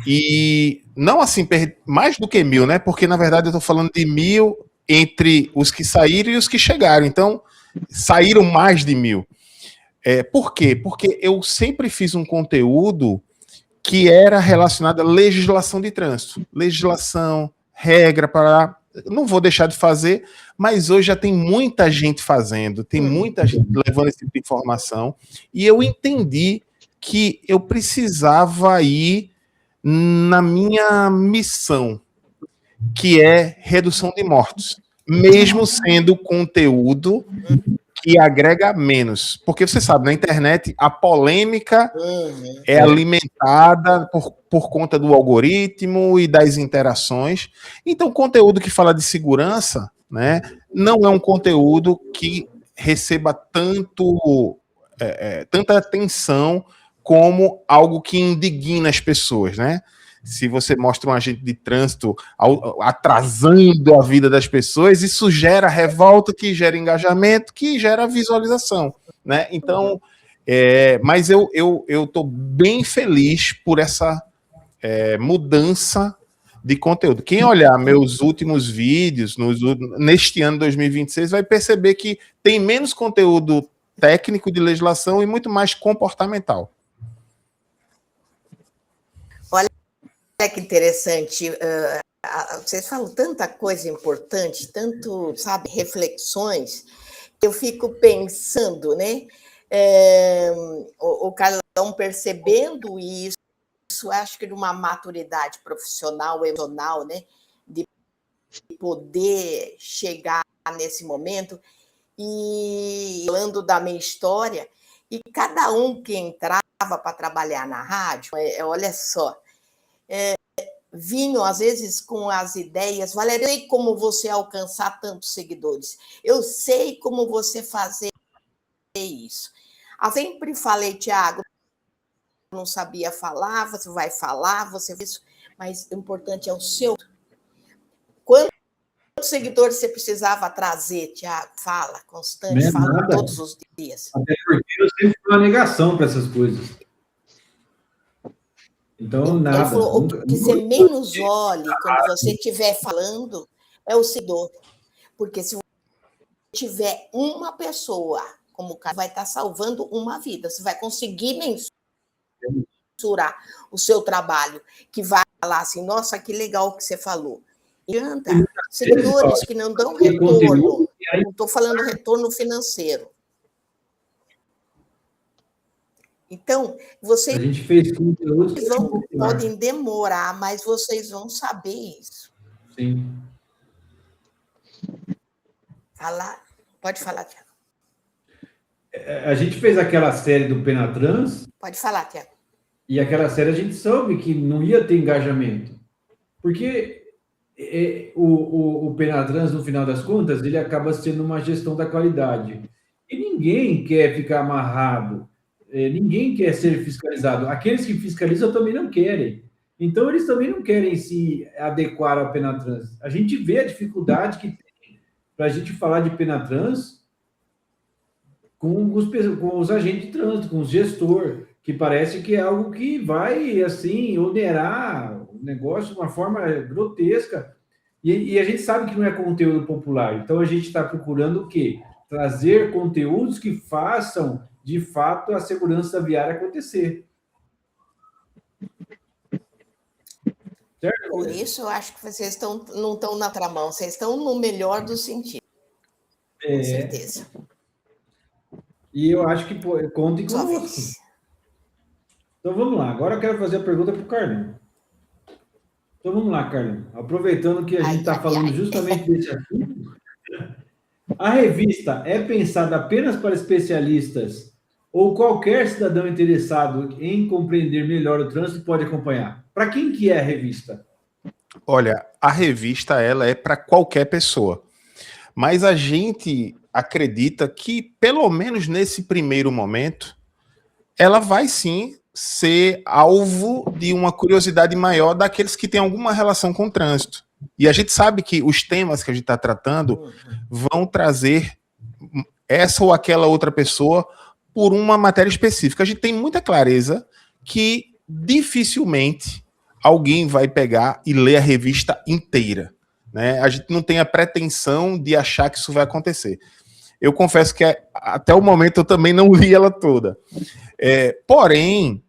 E não assim, mais do que 1.000, né? Porque, na verdade, eu estou falando de 1.000 entre os que saíram e os que chegaram. Então, saíram mais de 1.000. Por quê? Porque eu sempre fiz um conteúdo que era relacionado à legislação de trânsito. Legislação, regra, para... Não vou deixar de fazer, mas hoje já tem muita gente fazendo, tem muita gente levando esse tipo de informação, e eu entendi que eu precisava ir na minha missão, que é redução de mortos, mesmo sendo conteúdo que agrega menos. Porque você sabe, na internet, a polêmica é alimentada por conta do algoritmo e das interações. Então, conteúdo que fala de segurança, né, não é um conteúdo que receba tanta atenção como algo que indigna as pessoas, né? Se você mostra um agente de trânsito atrasando a vida das pessoas, isso gera revolta, que gera engajamento, que gera visualização, né? Então, mas eu estou bem feliz por essa mudança de conteúdo. Quem olhar meus últimos vídeos neste ano 2026 vai perceber que tem menos conteúdo técnico de legislação e muito mais comportamental. Olha que interessante, vocês falam tanta coisa importante, tanto, sabe, reflexões, eu fico pensando, né, o Carlão percebendo isso, acho que de uma maturidade profissional, emocional, né, de poder chegar nesse momento, e falando da minha história, e cada um que entrava para trabalhar na rádio, olha só, vinham, às vezes, com as ideias, Valéria, eu sei como você alcançar tantos seguidores, eu sei como você fazer isso. Eu sempre falei, Tiago, não sabia falar, você vai falar, você fez isso, mas o importante é o seu. Quantos seguidores você precisava trazer, Tiago? Fala, constante, fala nada. Todos os dias. Até porque eu sempre fui uma negação para essas coisas. Então, nada. Ele falou, o que você menos olhe quando você estiver falando é o seguidor. Porque se você tiver uma pessoa, como o cara, vai estar salvando uma vida. Você vai conseguir mensurar o seu trabalho, que vai falar assim, nossa, que legal que você falou. Adianta, seguidores que não dão retorno. Não estou falando retorno financeiro. Então, vocês a gente fez conteúdo podem demorar, mas vocês vão saber isso. Sim. Pode falar, Tiago. A gente fez aquela série do Penatrans. Pode falar, Tiago. E aquela série a gente soube que não ia ter engajamento. Porque o Penatrans, no final das contas, ele acaba sendo uma gestão da qualidade. E ninguém quer ficar amarrado. Ninguém quer ser fiscalizado. Aqueles que fiscalizam também não querem. Então, eles também não querem se adequar ao Penatrans. A gente vê a dificuldade que tem para a gente falar de Penatrans com os agentes de trânsito, com os gestores, que parece que é algo que vai, assim, onerar o negócio de uma forma grotesca. E a gente sabe que não é conteúdo popular. Então, a gente está procurando o quê? Trazer conteúdos que façam de fato, a segurança viária acontecer. Certo? Por isso, eu acho que vocês não estão na tramão, vocês estão no melhor dos sentidos. Com certeza. E eu acho que contem conosco. Então, vamos lá. Agora eu quero fazer a pergunta para o Carlão. Então, vamos lá, Carlão. Aproveitando que a gente está falando justamente desse assunto, a revista é pensada apenas para especialistas ou qualquer cidadão interessado em compreender melhor o trânsito pode acompanhar? Para quem que é a revista? Olha, a revista ela é para qualquer pessoa, mas a gente acredita que, pelo menos nesse primeiro momento, ela vai sim ser alvo de uma curiosidade maior daqueles que têm alguma relação com o trânsito. E a gente sabe que os temas que a gente está tratando vão trazer essa ou aquela outra pessoa por uma matéria específica. A gente tem muita clareza que dificilmente alguém vai pegar e ler a revista inteira, né? A gente não tem a pretensão de achar que isso vai acontecer. Eu confesso que até o momento eu também não li ela toda. Porém,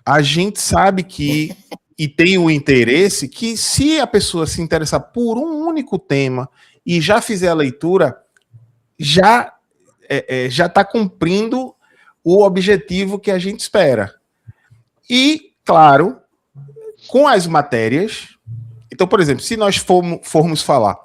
a gente sabe que, e tem o interesse, que se a pessoa se interessar por um único tema e já fizer a leitura, já está cumprindo o objetivo que a gente espera. E, claro, com as matérias... Então, por exemplo, se nós formos falar...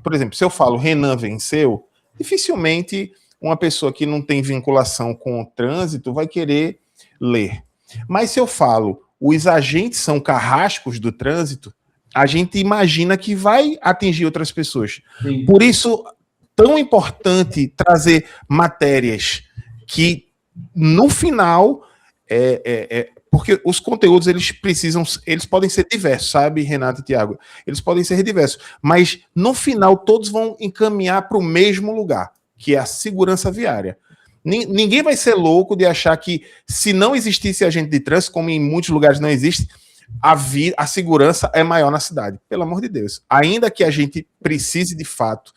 Por exemplo, se eu falo Renan venceu, dificilmente uma pessoa que não tem vinculação com o trânsito vai querer ler. Mas se eu falo os agentes são carrascos do trânsito, a gente imagina que vai atingir outras pessoas. Sim. Por isso, tão importante trazer matérias que, no final, porque os conteúdos eles podem ser diversos, sabe, Renato e Tiago? Eles podem ser diversos, mas no final todos vão encaminhar para o mesmo lugar, que é a segurança viária. Ninguém vai ser louco de achar que, se não existisse agente de trânsito, como em muitos lugares não existe, a segurança é maior na cidade. Pelo amor de Deus. Ainda que a gente precise, de fato,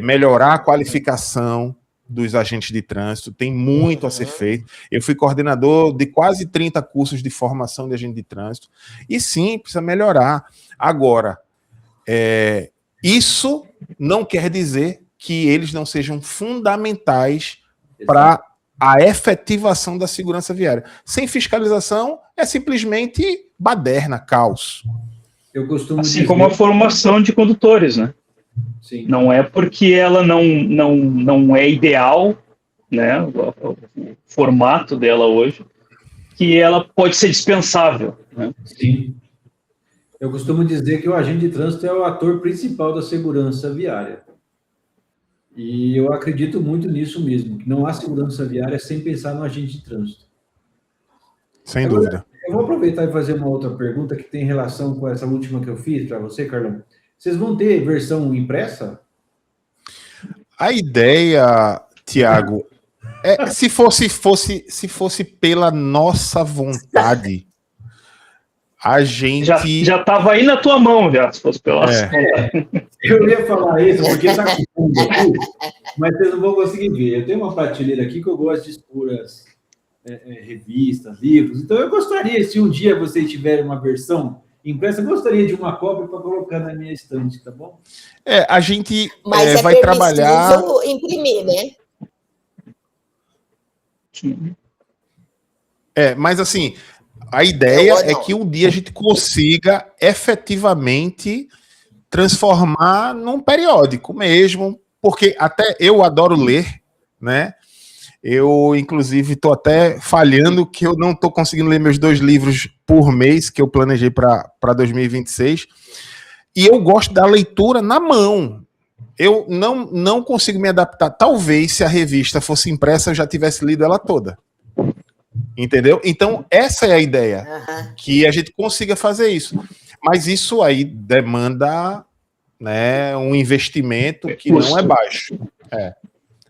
melhorar a qualificação dos agentes de trânsito, tem muito a ser feito. Eu fui coordenador de quase 30 cursos de formação de agente de trânsito, e sim, precisa melhorar. Agora, isso não quer dizer que eles não sejam fundamentais para a efetivação da segurança viária. Sem fiscalização, é simplesmente baderna, caos. Eu costumo assim dizer... como a formação de condutores, né? Sim. Não é porque ela não é ideal, né, o formato dela hoje, que ela pode ser dispensável, né? Sim. Eu costumo dizer que o agente de trânsito é o ator principal da segurança viária. E eu acredito muito nisso mesmo, que não há segurança viária sem pensar no agente de trânsito. Sem dúvida. Eu vou aproveitar e fazer uma outra pergunta que tem relação com essa última que eu fiz para você, Carlão. Vocês vão ter versão impressa? A ideia, Tiago, se fosse pela nossa vontade, a gente... Já estava aí na tua mão, já, se fosse pela nossa vontade. Eu ia falar isso, porque está com fundo aqui, mas vocês não vão conseguir ver. Eu tenho uma prateleira aqui que eu gosto de expor as revistas, livros. Então, eu gostaria, se um dia vocês tiverem uma versão impressa, eu gostaria de uma cópia para colocar na minha estante, tá bom? A gente mas vai trabalhar... imprimir, né? Mas assim, a ideia é que um dia a gente consiga efetivamente transformar num periódico mesmo, porque até eu adoro ler, né? Eu, inclusive, estou até falhando que eu não estou conseguindo ler meus 2 livros por mês que eu planejei para 2026. E eu gosto da leitura na mão. Eu não consigo me adaptar. Talvez, se a revista fosse impressa, eu já tivesse lido ela toda. Entendeu? Então, essa é a ideia. Que a gente consiga fazer isso. Mas isso aí demanda, né, um investimento que não é baixo.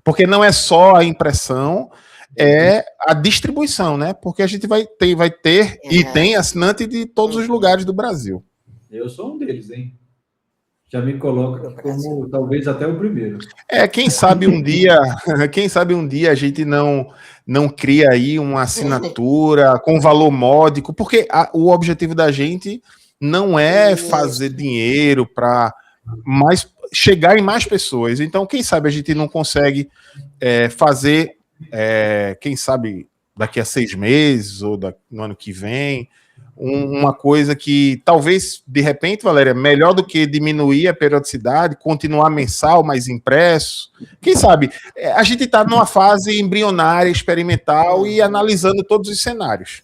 Porque não é só a impressão, é a distribuição, né? Porque a gente vai ter e tem assinante de todos os lugares do Brasil. Eu sou um deles, hein? Já me coloca como talvez até o primeiro. Quem sabe um dia a gente não cria aí uma assinatura com valor módico, porque o objetivo da gente não é fazer dinheiro para chegar em mais pessoas. Então, quem sabe a gente não consegue fazer, quem sabe daqui a 6 meses ou no ano que vem, uma coisa que talvez, de repente, Valéria, melhor do que diminuir a periodicidade, continuar mensal, mais impresso. Quem sabe? A gente está numa fase embrionária, experimental e analisando todos os cenários.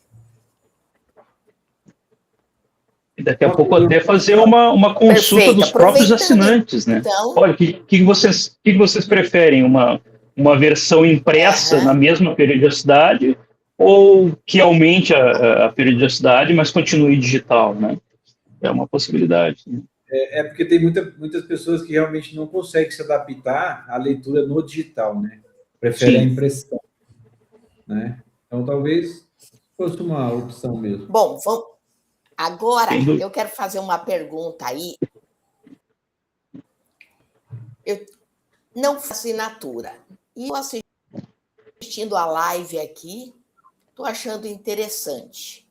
E daqui a pouco até fazer uma consulta dos próprios assinantes, né? Então... Olha, o que vocês preferem? Uma versão impressa na mesma periodicidade ou que aumente a periodicidade, mas continue digital, né? É uma possibilidade. Né? É porque tem muitas pessoas que realmente não conseguem se adaptar à leitura no digital, né? Preferem a impressão, né? Então, talvez fosse uma opção mesmo. Bom, agora eu quero fazer uma pergunta aí. Eu não faço assinatura. E eu assistindo a live aqui, estou achando interessante.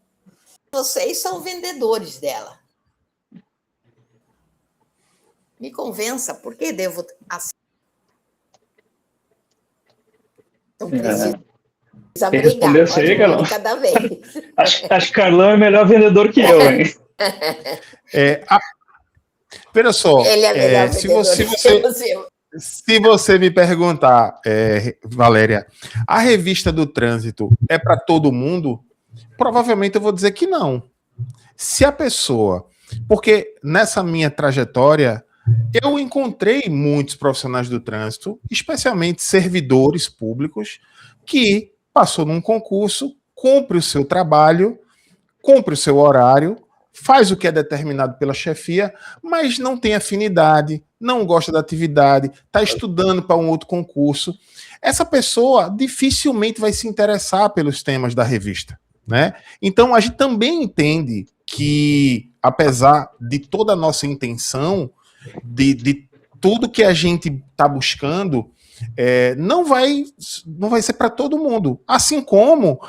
Vocês são vendedores dela. Me convença, por que devo assinar? Não precisa brigar, pode ir cada vez. Acho que Carlão é melhor vendedor que eu, hein? Veja só, ele é melhor vendedor se você me perguntar, Valéria, a revista do Trânsito é para todo mundo? Provavelmente eu vou dizer que não. Se a pessoa... Porque nessa minha trajetória, eu encontrei muitos profissionais do trânsito, especialmente servidores públicos, que passou num concurso, cumpre o seu trabalho, cumpre o seu horário, faz o que é determinado pela chefia, mas não tem afinidade, não gosta da atividade, está estudando para um outro concurso. Essa pessoa dificilmente vai se interessar pelos temas da revista, né? Então, a gente também entende que, apesar de toda a nossa intenção, de tudo que a gente está buscando, não vai ser para todo mundo. Assim como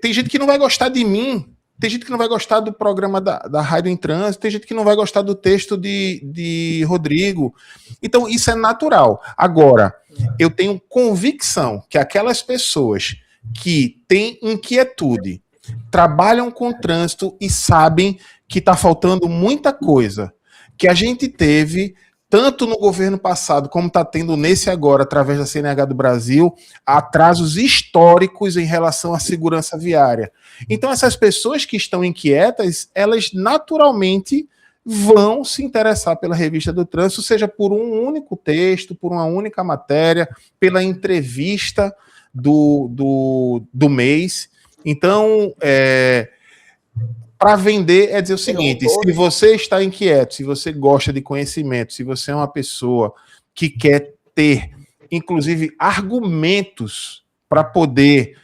tem gente que não vai gostar de mim, tem gente que não vai gostar do programa da Rádio em Trânsito, tem gente que não vai gostar do texto de Rodrigo. Então, isso é natural. Agora, eu tenho convicção que aquelas pessoas que têm inquietude, trabalham com trânsito e sabem que está faltando muita coisa, que a gente teve, tanto no governo passado, como está tendo nesse agora, através da CNH do Brasil, atrasos históricos em relação à segurança viária. Então, essas pessoas que estão inquietas, elas naturalmente vão se interessar pela revista do trânsito, seja por um único texto, por uma única matéria, pela entrevista do mês. Então, para vender é dizer o seguinte: se você está inquieto, se você gosta de conhecimento, se você é uma pessoa que quer ter, inclusive, argumentos para poder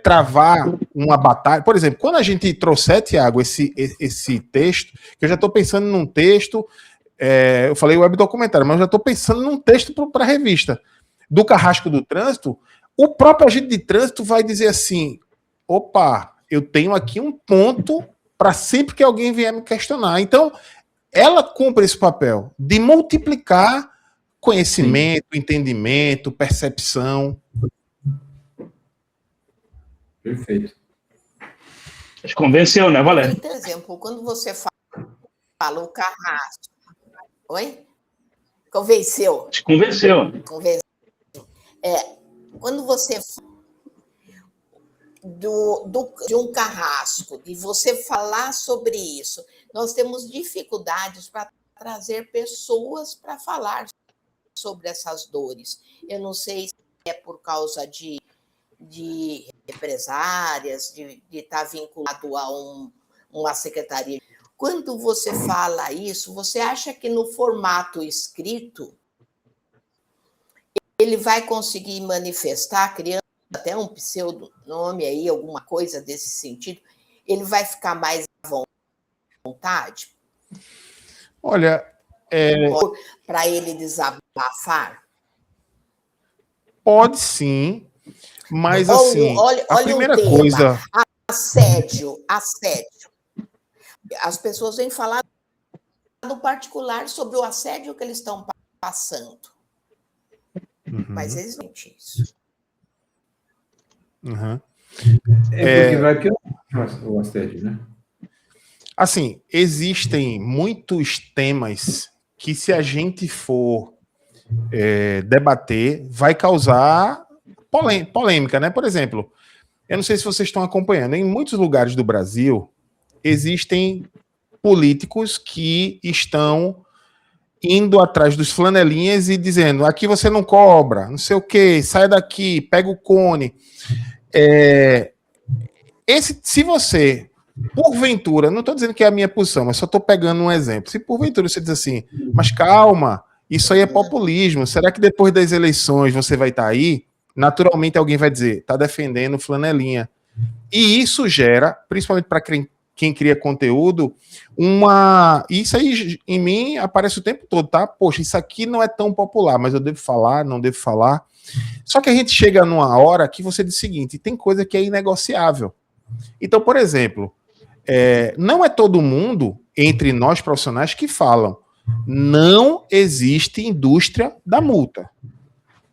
travar uma batalha. Por exemplo, quando a gente trouxer, Tiago, esse texto, que eu já estou pensando num texto, eu falei web documentário, mas eu já estou pensando num texto para a revista do Carrasco do Trânsito. O próprio agente de trânsito vai dizer assim: opa, eu tenho aqui um ponto para sempre que alguém vier me questionar. Então, ela cumpre esse papel de multiplicar conhecimento, entendimento, percepção. Perfeito. Te convenceu, né, Valéria? Por exemplo, quando você fala o Carrasco... Oi? Convenceu. Te convenceu. Convenceu. Quando você de um carrasco, de você falar sobre isso, nós temos dificuldades para trazer pessoas para falar sobre essas dores. Eu não sei se é por causa de represárias, de estar vinculado a uma secretaria. Quando você fala isso, você acha que no formato escrito ele vai conseguir manifestar, criando até um pseudonome aí, alguma coisa desse sentido, ele vai ficar mais à vontade? Olha, para ele desabafar? Pode sim, mas assim, a primeira coisa... Assédio. As pessoas vêm falar no particular sobre o assédio que eles estão passando. Mas eles não têm isso. Porque vai que o assédio, né? Assim, existem muitos temas que, se a gente for debater, vai causar polêmica, né? Por exemplo, eu não sei se vocês estão acompanhando, em muitos lugares do Brasil existem políticos que estão indo atrás dos flanelinhas e dizendo: aqui você não cobra, não sei o quê, sai daqui, pega o cone. Se você, porventura, não estou dizendo que é a minha posição, mas só estou pegando um exemplo. Se porventura você diz assim, mas calma, isso aí é populismo, será que depois das eleições você vai estar aí? Naturalmente alguém vai dizer, está defendendo flanelinha. E isso gera, principalmente para quem cria conteúdo, isso aí em mim aparece o tempo todo, tá? Poxa, isso aqui não é tão popular, mas eu devo falar, não devo falar. Só que a gente chega numa hora que você diz o seguinte, tem coisa que é inegociável. Então, por exemplo, não é todo mundo, entre nós profissionais, que falam, não existe indústria da multa.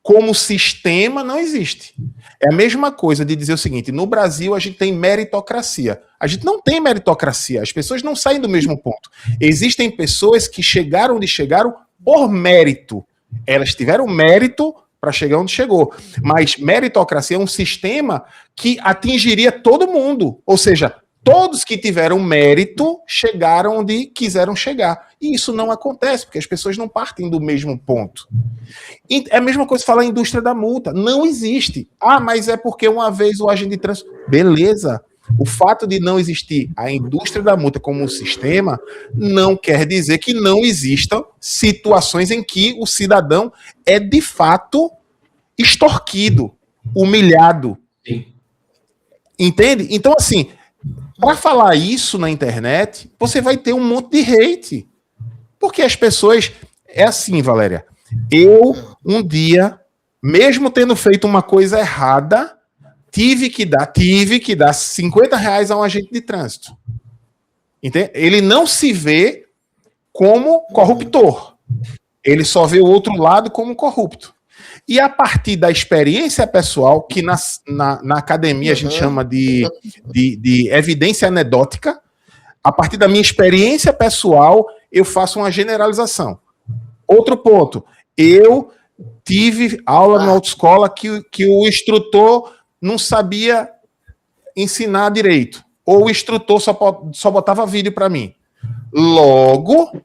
Como sistema, não existe. É a mesma coisa de dizer o seguinte, no Brasil a gente tem meritocracia. A gente não tem meritocracia, as pessoas não saem do mesmo ponto. Existem pessoas que chegaram onde chegaram por mérito. Elas tiveram mérito para chegar onde chegou. Mas meritocracia é um sistema que atingiria todo mundo. Ou seja, todos que tiveram mérito chegaram onde quiseram chegar. E isso não acontece, porque as pessoas não partem do mesmo ponto. E é a mesma coisa falar indústria da multa. Não existe. Ah, mas é porque uma vez o agente de trânsito... Beleza. O fato de não existir a indústria da multa como um sistema não quer dizer que não existam situações em que o cidadão é de fato extorquido, humilhado. Sim. Entende? Então, assim, para falar isso na internet, você vai ter um monte de hate. Porque as pessoas... É assim, Valéria. Eu, um dia, mesmo tendo feito uma coisa errada, tive que dar R$50 a um agente de trânsito. Entende? Ele não se vê como corruptor. Ele só vê o outro lado como corrupto. E a partir da experiência pessoal, que na academia a gente chama de evidência anedótica, a partir da minha experiência pessoal, eu faço uma generalização. Outro ponto, eu tive aula na autoescola que o instrutor não sabia ensinar direito, ou o instrutor só botava vídeo para mim. Logo,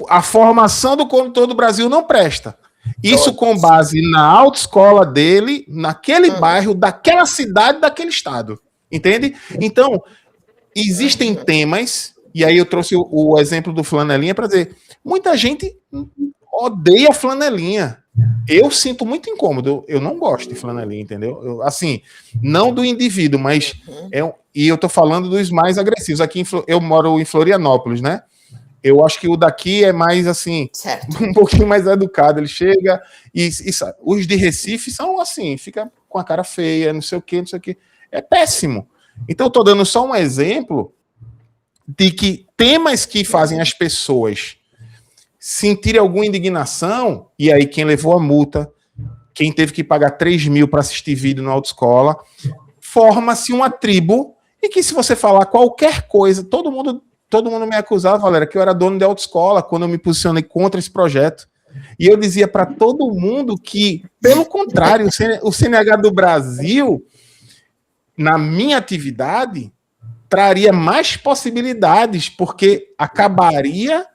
a formação do condutor do Brasil não presta. Isso com base na autoescola dele, naquele bairro, daquela cidade, daquele estado. Entende? Então, existem temas, e aí eu trouxe o exemplo do flanelinha para dizer, muita gente odeia flanelinha. Eu sinto muito incômodo, eu não gosto de flanelinha, entendeu? Assim, não do indivíduo, mas... e eu tô falando dos mais agressivos. Aqui eu moro em Florianópolis, né? Eu acho que o daqui é mais, assim, um pouquinho mais educado. Ele chega e os de Recife são assim, fica com a cara feia, não sei o quê. É péssimo. Então, eu tô dando só um exemplo de que temas que fazem as pessoas sentirem alguma indignação, e aí quem levou a multa, quem teve que pagar 3 mil para assistir vídeo na autoescola, forma-se uma tribo, e que se você falar qualquer coisa, todo mundo me acusava, Valéria, que eu era dono de autoescola quando eu me posicionei contra esse projeto. E eu dizia para todo mundo que, pelo contrário, o CNH do Brasil, na minha atividade, traria mais possibilidades, porque acabaria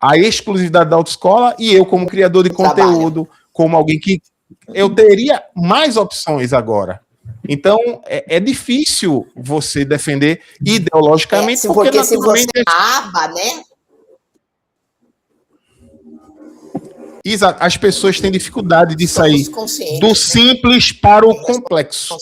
a exclusividade da autoescola e eu, como criador de conteúdo, como alguém que... Eu teria mais opções agora. Então, é difícil você defender ideologicamente, porque se você aba, né? Exato. As pessoas têm dificuldade de sair do simples para o complexo.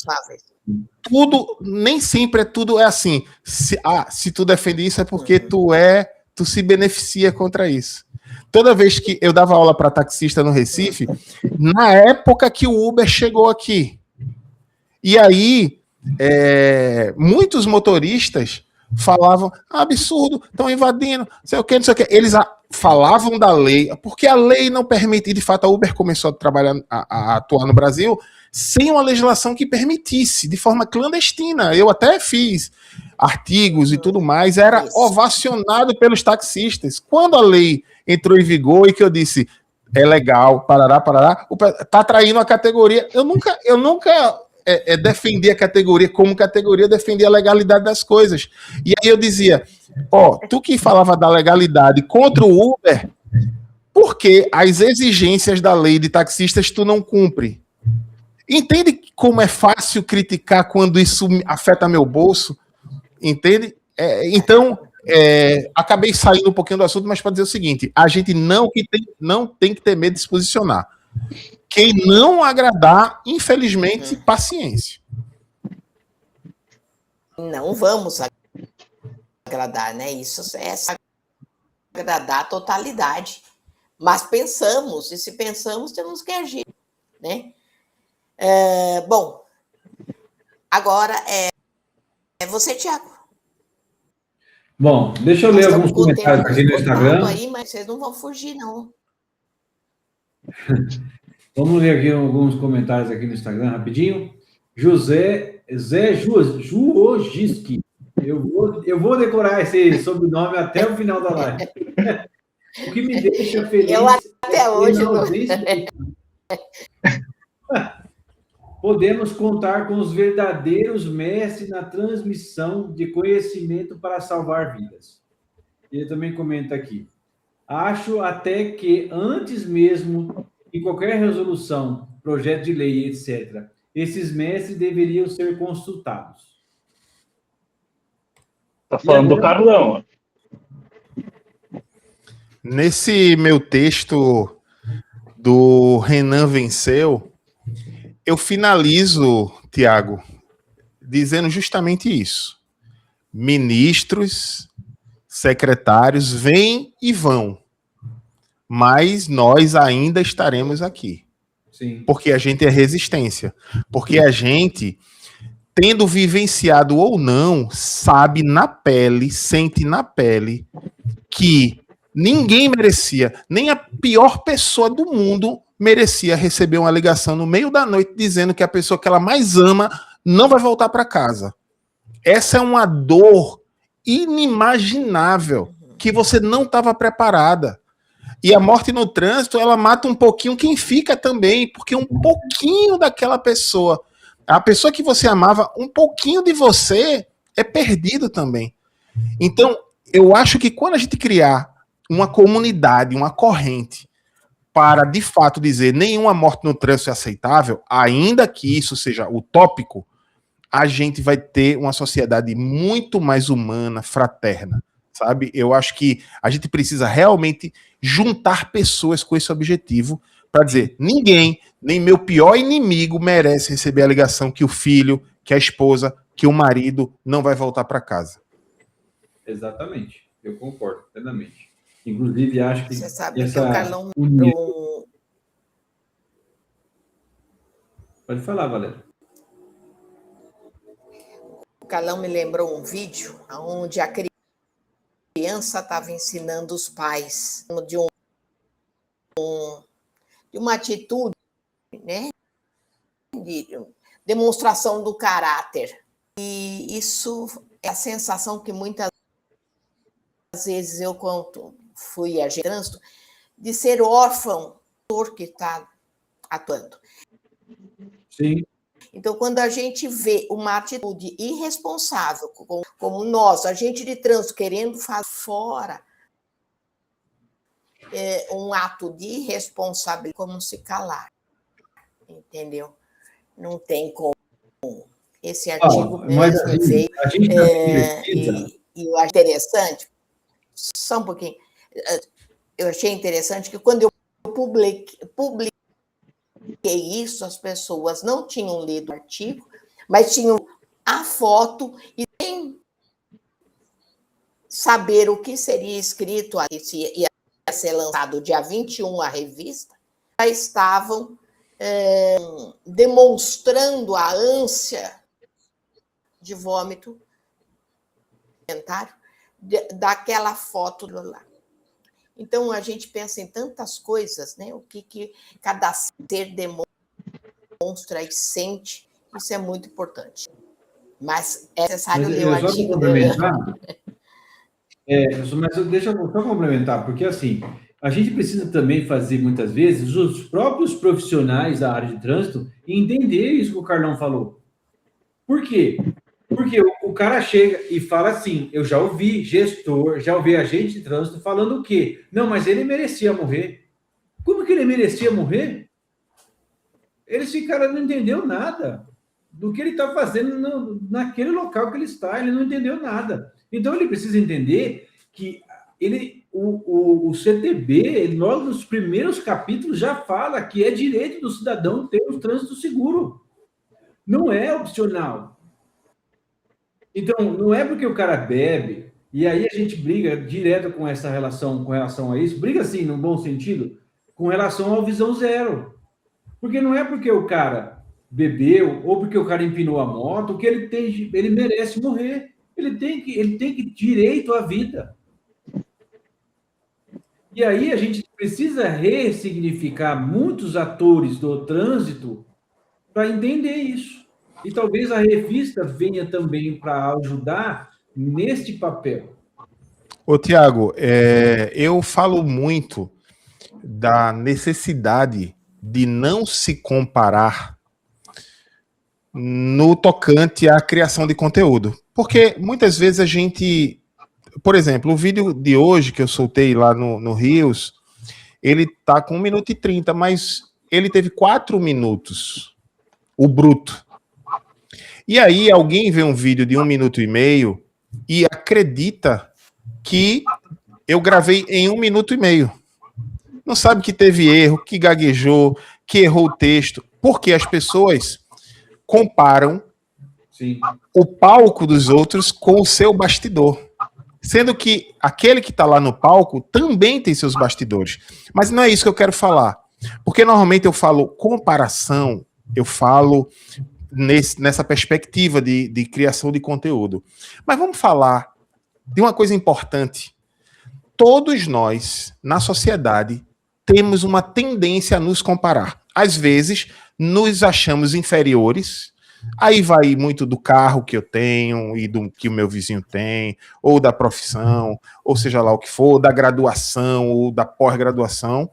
Tudo, nem sempre tudo é assim. Se tu defende isso é porque tu se beneficia contra isso. Toda vez que eu dava aula para taxista no Recife, na época que o Uber chegou aqui, e aí muitos motoristas falavam, absurdo, estão invadindo, não sei o que. Eles falavam da lei, porque a lei não permite, e de fato a Uber começou a trabalhar, a atuar no Brasil, sem uma legislação que permitisse, de forma clandestina. Eu até fiz artigos e tudo mais, era ovacionado pelos taxistas. Quando a lei entrou em vigor e que eu disse, é legal, parará, tá traindo a categoria. Eu nunca defendi a categoria como categoria, eu defendi a legalidade das coisas. E aí eu dizia, tu que falava da legalidade contra o Uber, por que as exigências da lei de taxistas tu não cumpre? Entende como é fácil criticar quando isso afeta meu bolso, entende? Então, acabei saindo um pouquinho do assunto, mas para dizer o seguinte, a gente não tem que ter medo de se posicionar. Quem não agradar, infelizmente, paciência. Não vamos agradar, né? Isso é agradar a totalidade. Mas pensamos, e se pensamos, temos que agir, né? Bom, agora é você, Tiago. Bom, deixa eu ler alguns comentários aqui no Instagram. Aí, mas vocês não vão fugir, não. Vamos ler aqui alguns comentários aqui no Instagram, rapidinho. Zé Juogiski. Eu vou decorar esse sobrenome até o final da live. O que me deixa feliz. Eu até hoje não. Podemos contar com os verdadeiros mestres na transmissão de conhecimento para salvar vidas. Ele também comenta aqui. Acho até que antes mesmo de qualquer resolução, projeto de lei, etc., esses mestres deveriam ser consultados. Tá falando do Carlão. Nesse meu texto do Renan Venceu, eu finalizo, Tiago, dizendo justamente isso. Ministros, secretários vêm e vão, mas nós ainda estaremos aqui. Sim. Porque a gente é resistência. Porque a gente, tendo vivenciado ou não, sabe na pele, sente na pele que ninguém merecia, nem a pior pessoa do mundo merecia receber uma ligação no meio da noite dizendo que a pessoa que ela mais ama não vai voltar para casa. Essa é uma dor inimaginável que você não estava preparada. E a morte no trânsito, ela mata um pouquinho quem fica também, porque um pouquinho daquela pessoa, a pessoa que você amava, um pouquinho de você é perdido também. Então, eu acho que quando a gente criar uma comunidade, uma corrente, para, de fato, dizer nenhuma morte no trânsito é aceitável, ainda que isso seja utópico, a gente vai ter uma sociedade muito mais humana, fraterna, sabe? Eu acho que a gente precisa realmente juntar pessoas com esse objetivo para dizer, ninguém, nem meu pior inimigo merece receber a ligação que o filho, que a esposa, que o marido não vai voltar para casa. Exatamente, eu concordo plenamente. Inclusive, acho que você sabe essa que o Carlão união... Pode falar, Valéria. O Carlão me lembrou um vídeo onde a criança estava ensinando os pais de uma atitude, né, de demonstração do caráter. E isso é a sensação que muitas vezes eu, quando fui agente de trânsito, de ser órfão que está atuando. Sim. Então, quando a gente vê uma atitude irresponsável, como nós, agente de trânsito, querendo fazer fora um ato de irresponsabilidade, como se calar, entendeu? Não tem como. Esse artigo mesmo veio, e eu acho interessante, só um pouquinho, eu achei interessante que quando eu publiquei isso, as pessoas não tinham lido o artigo, mas tinham a foto e sem saber o que seria escrito ali, se ia ser lançado dia 21 a revista, já estavam demonstrando a ânsia de vômito daquela foto lá. Então, a gente pensa em tantas coisas, né? O que cada ser demonstra e sente, isso é muito importante. Mas é necessário ler o artigo. Mas deixa eu só complementar, porque assim, a gente precisa também fazer, muitas vezes, os próprios profissionais da área de trânsito entender isso que o Carlão falou. Por quê? Porque o cara chega e fala assim, eu já ouvi gestor, já ouvi agente de trânsito falando o quê? Não, mas ele merecia morrer. Como que ele merecia morrer? Eles ficaram, não entendeu nada. do que ele está fazendo naquele local que ele está, ele não entendeu nada. Então, ele precisa entender que o CTB, ele, logo nos primeiros capítulos, já fala que é direito do cidadão ter um trânsito seguro. Não é opcional. Então, não é porque o cara bebe, e aí a gente briga direto com relação a isso, briga assim, no bom sentido, com relação ao visão zero. Porque não é porque o cara bebeu ou porque o cara empinou a moto que ele merece morrer. Ele tem que direito à vida. E aí a gente precisa ressignificar muitos atores do trânsito para entender isso. E talvez a revista venha também para ajudar neste papel. Ô, Tiago, eu falo muito da necessidade de não se comparar no tocante à criação de conteúdo. Porque muitas vezes a gente... Por exemplo, o vídeo de hoje que eu soltei lá no Rios, ele tá com 1 minuto e 30, mas ele teve 4 minutos, o bruto. E aí alguém vê um vídeo de 1 minuto e meio e acredita que eu gravei em 1 minuto e meio. Não sabe que teve erro, que gaguejou, que errou o texto, porque as pessoas comparam Sim. o palco dos outros com o seu bastidor. Sendo que aquele que está lá no palco também tem seus bastidores. Mas não é isso que eu quero falar. Porque normalmente eu falo comparação, eu falo nessa perspectiva de criação de conteúdo. Mas vamos falar de uma coisa importante. Todos nós, na sociedade, temos uma tendência a nos comparar. Às vezes, nos achamos inferiores. Aí vai muito do carro que eu tenho e do que o meu vizinho tem, ou da profissão, ou seja lá o que for, da graduação ou da pós-graduação,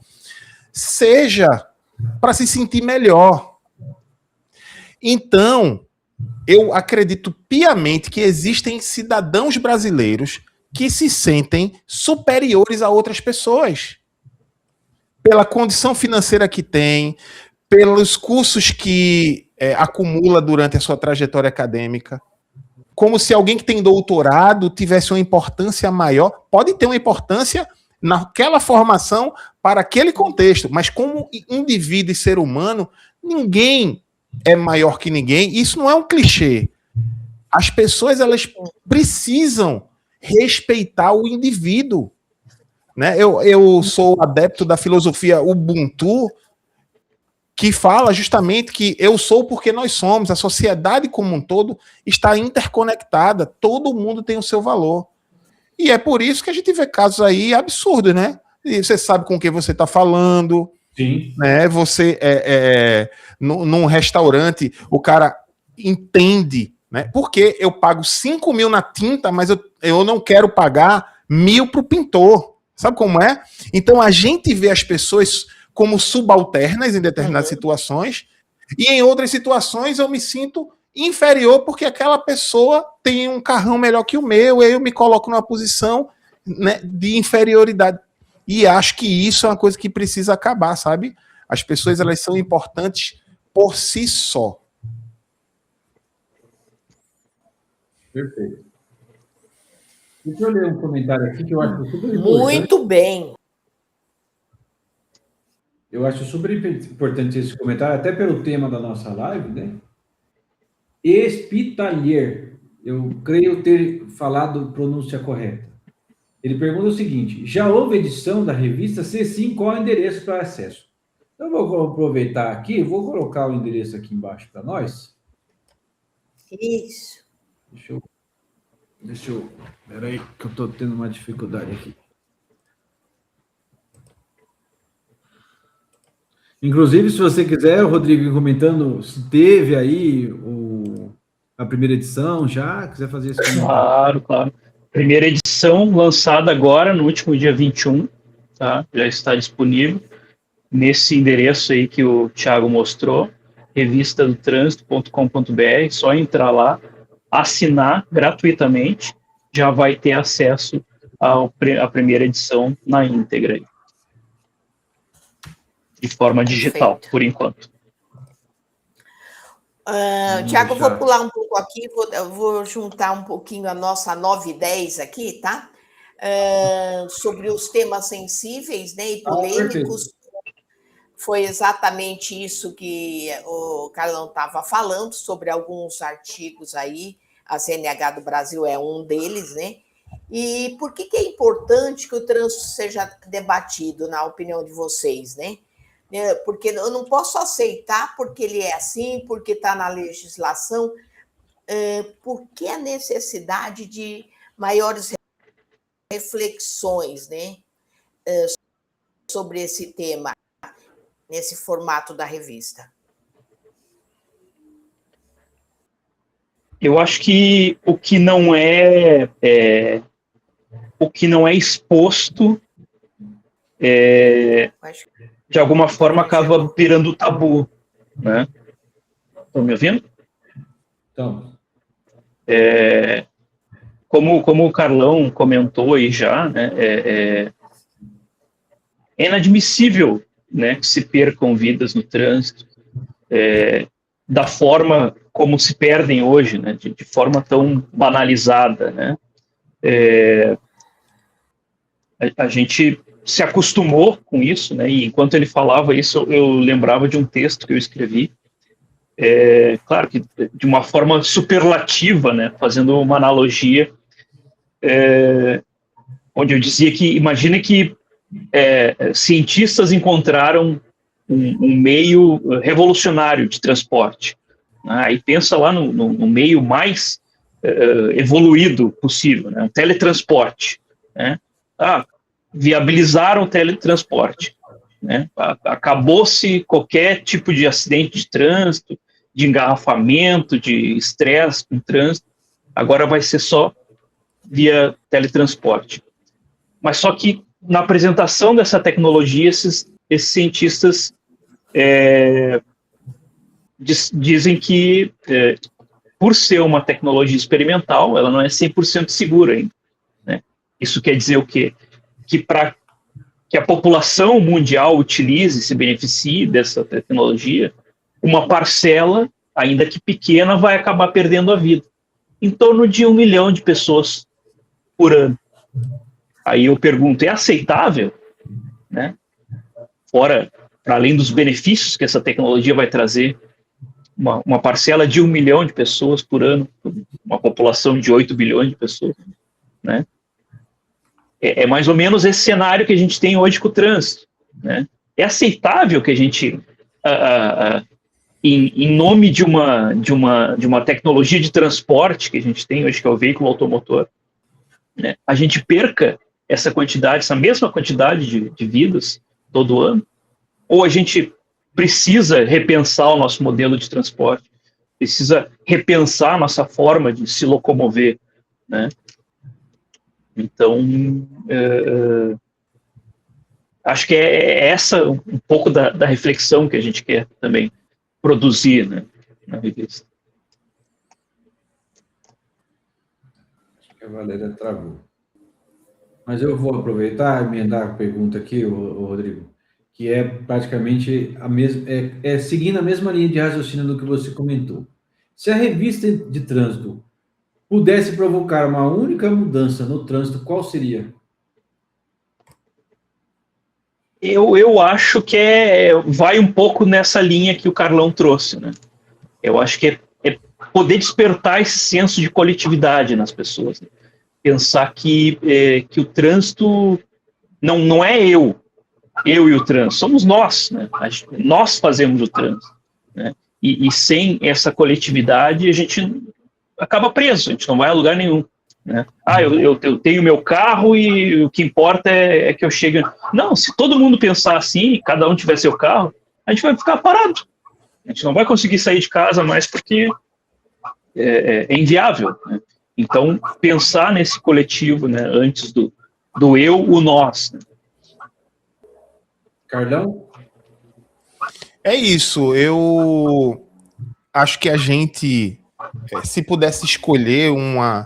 seja para se sentir melhor. Então, eu acredito piamente que existem cidadãos brasileiros que se sentem superiores a outras pessoas, pela condição financeira que tem, pelos cursos que acumula durante a sua trajetória acadêmica, como se alguém que tem doutorado tivesse uma importância maior. Pode ter uma importância naquela formação para aquele contexto, mas como indivíduo e ser humano, ninguém é maior que ninguém. Isso não é um clichê. As pessoas, elas precisam respeitar o indivíduo, né? Eu sou adepto da filosofia Ubuntu, que fala justamente que eu sou porque nós somos, a sociedade como um todo está interconectada, todo mundo tem o seu valor. E é por isso que a gente vê casos aí absurdos, né? E você sabe com quem você está falando. Sim. Né? Você num restaurante, o cara entende, né? Porque eu pago 5 mil na tinta, mas eu não quero pagar 1.000 para o pintor. Sabe como é? Então a gente vê as pessoas como subalternas em determinadas situações, e em outras situações eu me sinto inferior porque aquela pessoa tem um carrão melhor que o meu, e aí eu me coloco numa posição, né, de inferioridade. E acho que isso é uma coisa que precisa acabar, sabe? As pessoas, elas são importantes por si só. Perfeito. Deixa eu ler um comentário aqui que eu acho super importante. Muito bem. Eu acho super importante esse comentário, até pelo tema da nossa live, né? Espitalier, eu creio ter falado pronúncia correta. Ele pergunta o seguinte: já houve edição da revista? Se sim, qual é o endereço para acesso? Então, eu vou aproveitar aqui, vou colocar o endereço aqui embaixo para nós. Isso. Deixa eu... Peraí, que eu estou tendo uma dificuldade aqui. Inclusive, se você quiser, Rodrigo, comentando se teve aí a primeira edição já, quiser fazer esse comentário. Claro, claro. Primeira edição lançada agora, no último dia 21, tá? Já está disponível nesse endereço aí que o Thiago mostrou, revistadotrânsito.com.br, só entrar lá, assinar gratuitamente, já vai ter acesso à primeira edição na íntegra. De forma digital, por enquanto. Tiago, eu vou pular um pouco aqui, vou juntar um pouquinho a nossa 9 e 10 aqui, tá? Sobre os temas sensíveis, né, e polêmicos. Foi exatamente isso que o Carlão estava falando, sobre alguns artigos aí, a CNH do Brasil é um deles, né? E por que é importante que o trânsito seja debatido, na opinião de vocês, né? Porque eu não posso aceitar porque ele é assim, porque está na legislação, por que a necessidade de maiores reflexões, né, sobre esse tema, nesse formato da revista? Eu acho que o que não é exposto de alguma forma acaba virando tabu, né? Estão me ouvindo? Então. Como o Carlão comentou aí já, né, é inadmissível, né, que se percam vidas no trânsito, da forma como se perdem hoje, né, de forma tão banalizada, né? A gente se acostumou com isso, né? E enquanto ele falava isso, eu lembrava de um texto que eu escrevi, claro que de uma forma superlativa, né? Fazendo uma analogia, onde eu dizia que, imagine que cientistas encontraram um meio revolucionário de transporte, né? E pensa lá no meio mais evoluído possível, né? O teletransporte, né? Viabilizaram o teletransporte, né? Acabou-se qualquer tipo de acidente de trânsito, de engarrafamento, de estresse com trânsito, agora vai ser só via teletransporte. Mas só que na apresentação dessa tecnologia, esses cientistas dizem que, por ser uma tecnologia experimental, ela não é 100% segura ainda, né? Isso quer dizer o quê? Que para que a população mundial utilize, se beneficie dessa tecnologia, uma parcela, ainda que pequena, vai acabar perdendo a vida. Em torno de 1 milhão de pessoas por ano. Aí eu pergunto, é aceitável? Né? Fora, para além dos benefícios que essa tecnologia vai trazer, uma parcela de 1 milhão de pessoas por ano, uma população de 8 bilhões de pessoas, né? É mais ou menos esse cenário que a gente tem hoje com o trânsito, né? É aceitável que a gente, em nome de uma tecnologia de transporte que a gente tem hoje, que é o veículo automotor, né, a gente perca essa mesma quantidade de vidas todo ano? Ou a gente precisa repensar o nosso modelo de transporte, precisa repensar a nossa forma de se locomover, né? Então, acho que é essa um pouco da reflexão que a gente quer também produzir, né, na revista. Acho que a Valéria travou. Mas eu vou aproveitar e emendar a pergunta aqui, o Rodrigo, que é praticamente a mesma, seguindo a mesma linha de raciocínio do que você comentou. Se a revista de trânsito pudesse provocar uma única mudança no trânsito, qual seria? Eu acho que vai um pouco nessa linha que o Carlão trouxe, né? Eu acho que é poder despertar esse senso de coletividade nas pessoas, né? Pensar que o trânsito não é eu e o trânsito, somos nós, né? Nós fazemos o trânsito, né? E sem essa coletividade a gente acaba preso, a gente não vai a lugar nenhum, né? Eu tenho meu carro e o que importa é que eu chegue. Não, se todo mundo pensar assim, cada um tiver seu carro, a gente vai ficar parado. A gente não vai conseguir sair de casa mais porque é inviável, né? Então, pensar nesse coletivo, né, antes do eu, o nós. Né? Carlão? É isso, eu acho que a gente, se pudesse escolher uma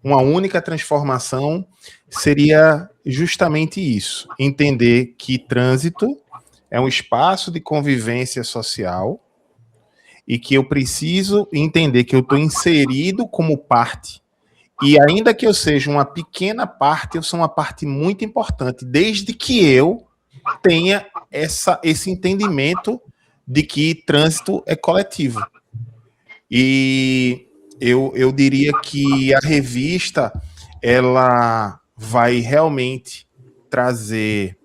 única transformação, seria justamente isso, entender que trânsito é um espaço de convivência social e que eu preciso entender que eu estou inserido como parte. E ainda que eu seja uma pequena parte, eu sou uma parte muito importante, desde que eu tenha esse entendimento de que trânsito é coletivo. E eu diria que a revista ela vai realmente trazer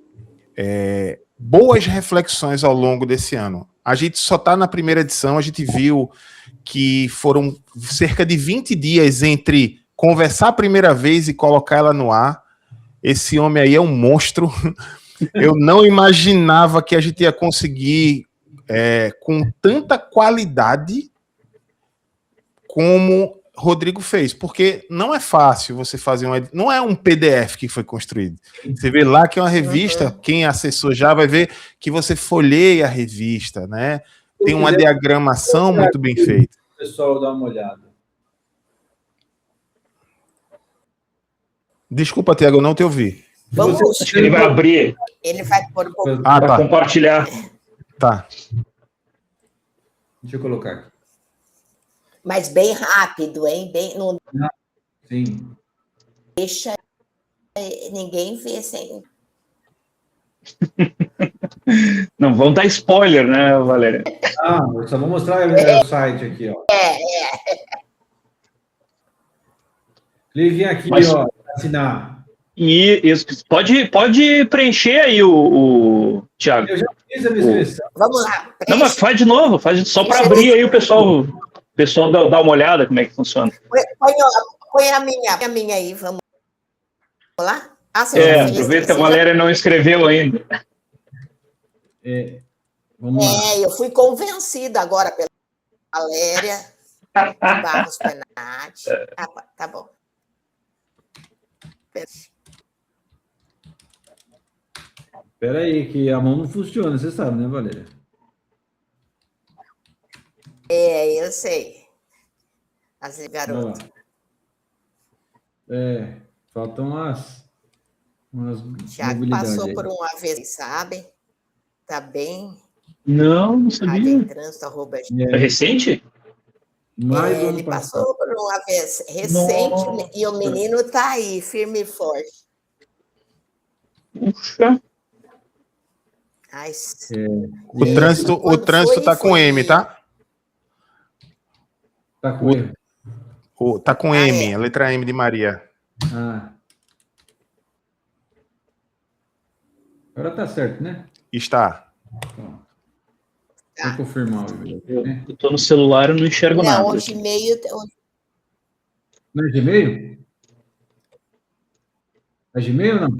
boas reflexões ao longo desse ano. A gente só está na primeira edição, a gente viu que foram cerca de 20 dias entre conversar a primeira vez e colocar ela no ar. Esse homem aí é um monstro. Eu não imaginava que a gente ia conseguir com tanta qualidade como Rodrigo fez, porque não é fácil você fazer não é um PDF que foi construído. Você vê lá que é uma revista, quem acessou já vai ver que você folheia a revista, né? Tem uma diagramação muito bem feita. O pessoal dá uma olhada. Desculpa, Tiago, eu não te ouvi. Vamos. Acho que ele vai abrir. Ele vai pôr um pouco. Para compartilhar. Tá. Deixa eu colocar aqui. Mas bem rápido, hein? Não Sim. deixa ninguém ver sem. Não vão dar spoiler, né, Valéria? Eu só vou mostrar o site aqui, ó. Cliquem aqui, ó, para assinar. E isso, pode preencher aí o Thiago. Eu já fiz a minha inscrição. Vamos lá. Não, mas faz de novo, faz só para abrir aí o pessoal dá uma olhada como é que funciona. Põe a minha aí, vamos lá? Você já fez? Aproveita que a Valéria não escreveu ainda. Vamos lá. Eu fui convencida agora pela Valéria Barros Penati. Tá bom. Espera aí, que a mão não funciona, você sabe, né, Valéria? Eu sei. As garotas. Faltam umas Tiago passou por uma vez, sabe? Tá bem. Não sabia. É recente? Ele passou por uma vez recente. Nossa. E o menino tá aí, firme e forte. Puxa. O trânsito tá com M, tá? Tá com M. Tá com M, a letra M de Maria. Agora tá certo, né? Está. Vou confirmar. Eu tô no celular, eu não enxergo nada. Não, o Gmail... Não é Gmail? É Gmail ou não?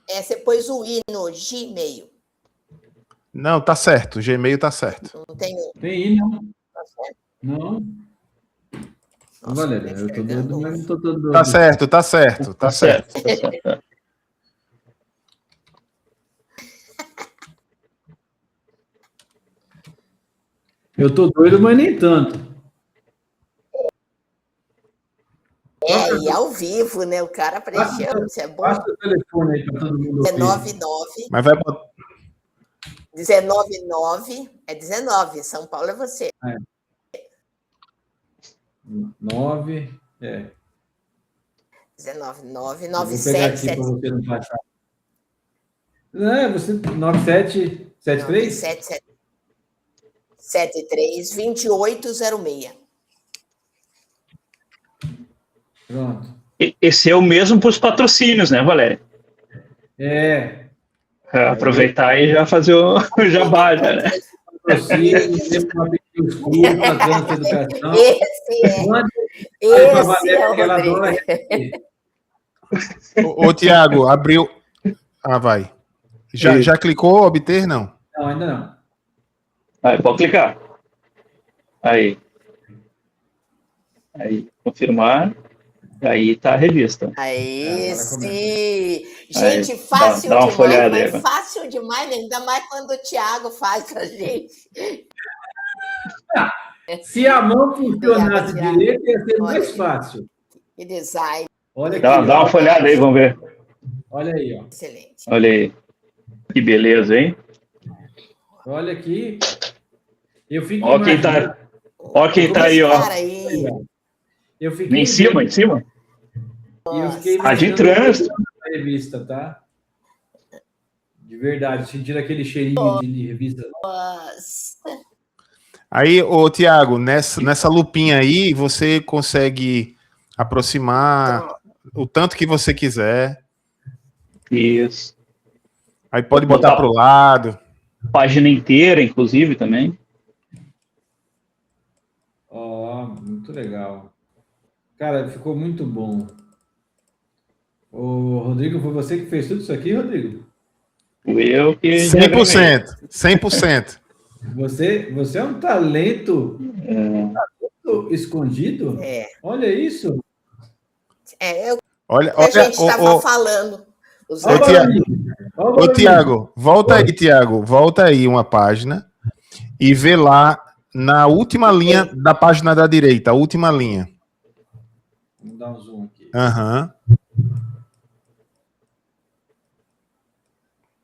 Você pôs o I no Gmail. Não, tá certo. O Gmail tá certo. Não tem I. Tem I, não. Tá certo? Não. Nossa, Valéria, eu tô doido, mas não tô todo doido. Tá certo, tá certo, tá certo. Eu tô doido, mas nem tanto. E ao vivo, né? O cara preencheu, isso é bom. Passa o telefone aí para todo mundo. 199. Mas vai botar. 199 é 19. São Paulo é você. 9, 199 Vou pegar aqui para você não passar. Você 9773? 73 2806. Pronto. Esse é o mesmo para os patrocínios, né, Valéria? Aproveitar e já fazer o jabá, já, né? Patrocínio, educação. Esse é o Rodrigo. Ô, Tiago, abriu... vai. Já clicou obter, não? Não, ainda não. Pode clicar. Aí, confirmar. Aí tá a revista. Aí sim. Gente, fácil dá uma demais. folhada aí, Fácil demais, ainda mais quando o Thiago faz pra gente. Se a mão funcionasse direito, ia ser mais fácil. Que design. Olha aqui, dá uma folhada aí, vamos ver. Olha aí, ó. Excelente. Olha aí. Que beleza, hein? Olha aqui. Eu fico Ó quem imaginando. tá, ó quem tá aí, ó. Cara aí. Eu fiquei Em cima, em cima. E eu fiquei Rádio imaginando Trânsito. a revista, tá? De verdade, sentindo aquele cheirinho de revista. Nossa. Aí, ô Tiago, nessa lupinha aí, você consegue aproximar o tanto que você quiser. Isso. Aí pode botar para o lado. Página inteira, inclusive, também. Ó, muito legal. Cara, ficou muito bom. Ô, Rodrigo, foi você que fez tudo isso aqui, Rodrigo? Eu que 100%. 100%. Você é um talento escondido? É. Olha isso. É o Olha, que a gente estava falando. Ô, Tiago, volta aí, Tiago. Volta aí uma página e vê lá na última linha da página da direita, a última linha. Vamos dar um zoom aqui. Aham.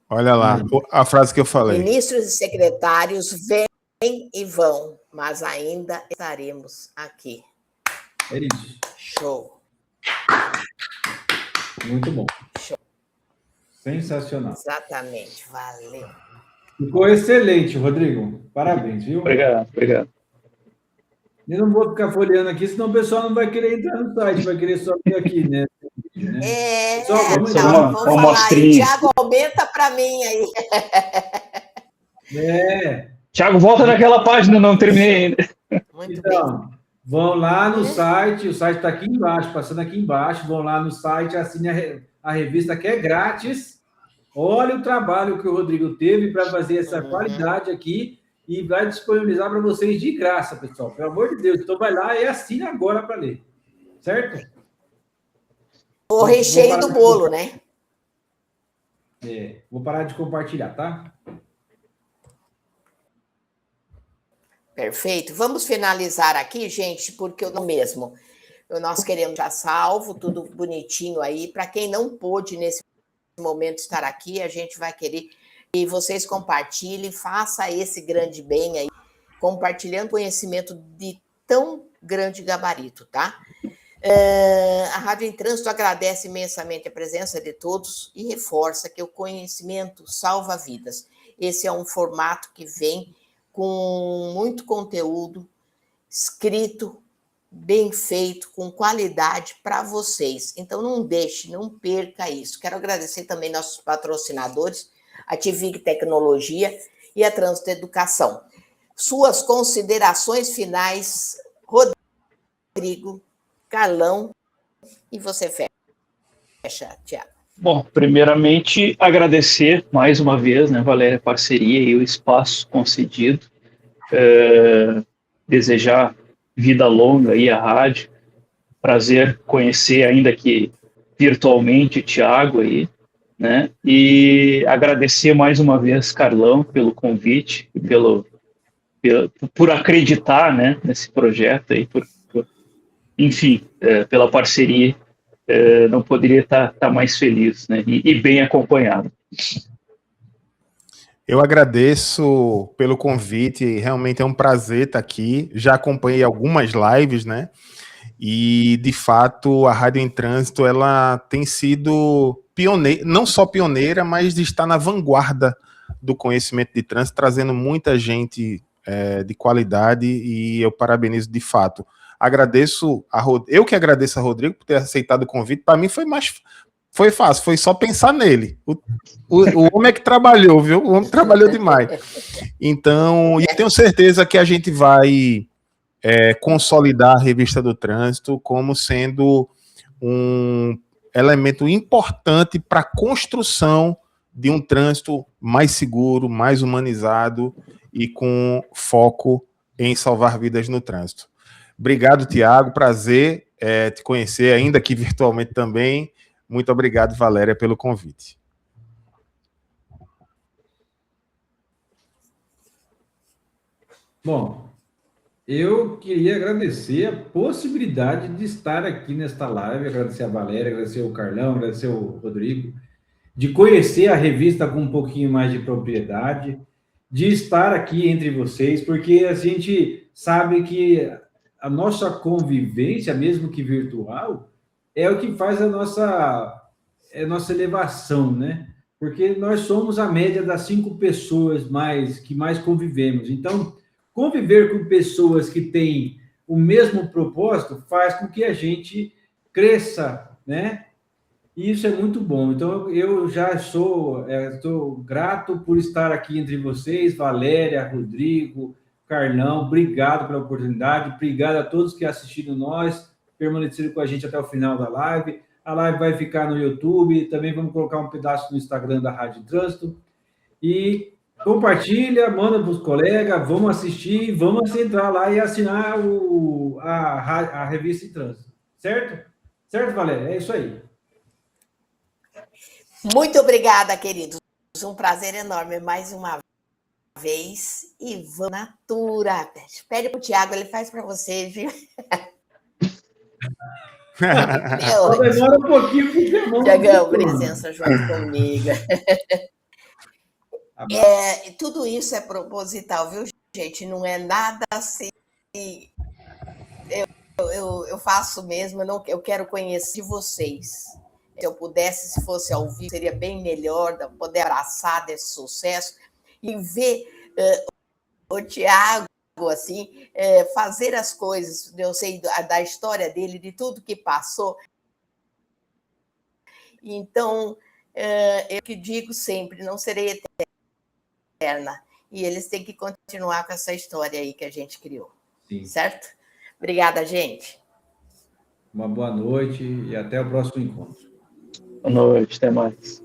Olha lá, a frase que eu falei. Ministros e secretários vêm e vão, mas ainda estaremos aqui. É isso. Show. Muito bom. Show. Sensacional. Exatamente, valeu. Ficou excelente, Rodrigo. Parabéns, viu? Obrigado, obrigado. Eu não vou ficar folheando aqui, senão o pessoal não vai querer entrar no site, vai querer só vir aqui, né? Vamos falar aí. Tiago, aumenta para mim aí. Tiago, volta naquela página, não terminei ainda. Muito então, bem. Vão lá no site, o site está aqui embaixo, passando aqui embaixo, vão lá no site, assine a revista que é grátis. Olha o trabalho que o Rodrigo teve para fazer essa qualidade aqui e vai disponibilizar para vocês de graça, pessoal. Pelo amor de Deus. Então vai lá e assine agora para ler. Certo? O recheio do bolo, né? Vou parar de compartilhar, tá? Perfeito. Vamos finalizar aqui, gente, porque eu não mesmo. Nós queremos já salvo, tudo bonitinho aí. Para quem não pôde nesse momento estar aqui, a gente vai querer que vocês compartilhem, faça esse grande bem aí, compartilhando conhecimento de tão grande gabarito, tá? A Rádio em Trânsito agradece imensamente a presença de todos e reforça que o conhecimento salva vidas. Esse é um formato que vem com muito conteúdo escrito, bem feito, com qualidade para vocês. Então, não deixe, não perca isso. Quero agradecer também nossos patrocinadores, a Tivig Tecnologia e a Trânsito Educação. Suas considerações finais, Rodrigo, Carlão, e você fecha, Tiago. Bom, primeiramente, agradecer mais uma vez, né, Valéria, a parceria e o espaço concedido. Desejar vida longa aí à rádio. Prazer conhecer, ainda que virtualmente, o Tiago aí, né? E agradecer mais uma vez, Carlão, pelo convite e por acreditar, né, nesse projeto aí, enfim, pela parceria. Não poderia estar mais feliz, né? E bem acompanhado. Eu agradeço pelo convite, realmente é um prazer estar aqui. Já acompanhei algumas lives, né? E, de fato, a Rádio em Trânsito, ela tem sido pioneira, não só pioneira, mas de estar na vanguarda do conhecimento de trânsito, trazendo muita gente de qualidade, e eu parabenizo de fato. Eu que agradeço a Rodrigo por ter aceitado o convite. Para mim foi fácil, foi só pensar nele. O homem é que trabalhou, viu? O homem trabalhou demais. Então, e eu tenho certeza que a gente vai consolidar a Revista do Trânsito como sendo um elemento importante para a construção de um trânsito mais seguro, mais humanizado e com foco em salvar vidas no trânsito. Obrigado, Tiago. Prazer te conhecer, ainda que virtualmente também. Muito obrigado, Valéria, pelo convite. Bom, eu queria agradecer a possibilidade de estar aqui nesta live, agradecer a Valéria, agradecer o Carlão, agradecer o Rodrigo, de conhecer a revista com um pouquinho mais de propriedade, de estar aqui entre vocês, porque a gente sabe que a nossa convivência, mesmo que virtual, é o que faz a nossa elevação, né? Porque nós somos a média das 5 pessoas que mais convivemos. Então, conviver com pessoas que têm o mesmo propósito faz com que a gente cresça, né? E isso é muito bom. Então, eu já estou grato por estar aqui entre vocês, Valéria, Rodrigo, Carlão, obrigado pela oportunidade, obrigado a todos que assistiram nós, permaneceram com a gente até o final da live. A live vai ficar no YouTube, também vamos colocar um pedaço no Instagram da Rádio Trânsito. E compartilha, manda para os colegas, vamos assistir, vamos entrar lá e assinar a revista Trânsito. Certo? Certo, Valéria? É isso aí. Muito obrigada, queridos. Um prazer enorme mais uma vez. E vamos na Natura. Pede para o Tiago, ele faz para você, viu? Demora um pouquinho, porque Tiagão, presença junto comigo. Tudo isso é proposital, viu, gente? Não é nada assim. Eu faço mesmo, eu quero conhecer vocês. Se eu pudesse, se fosse ao vivo, seria bem melhor, poder abraçar desse sucesso e ver o Tiago assim, fazer as coisas. Eu sei da história dele, de tudo que passou. Então, eu que digo sempre, não serei eterna. E eles têm que continuar com essa história aí que a gente criou. Sim. Certo? Obrigada, gente. Uma boa noite e até o próximo encontro. Boa noite, até mais.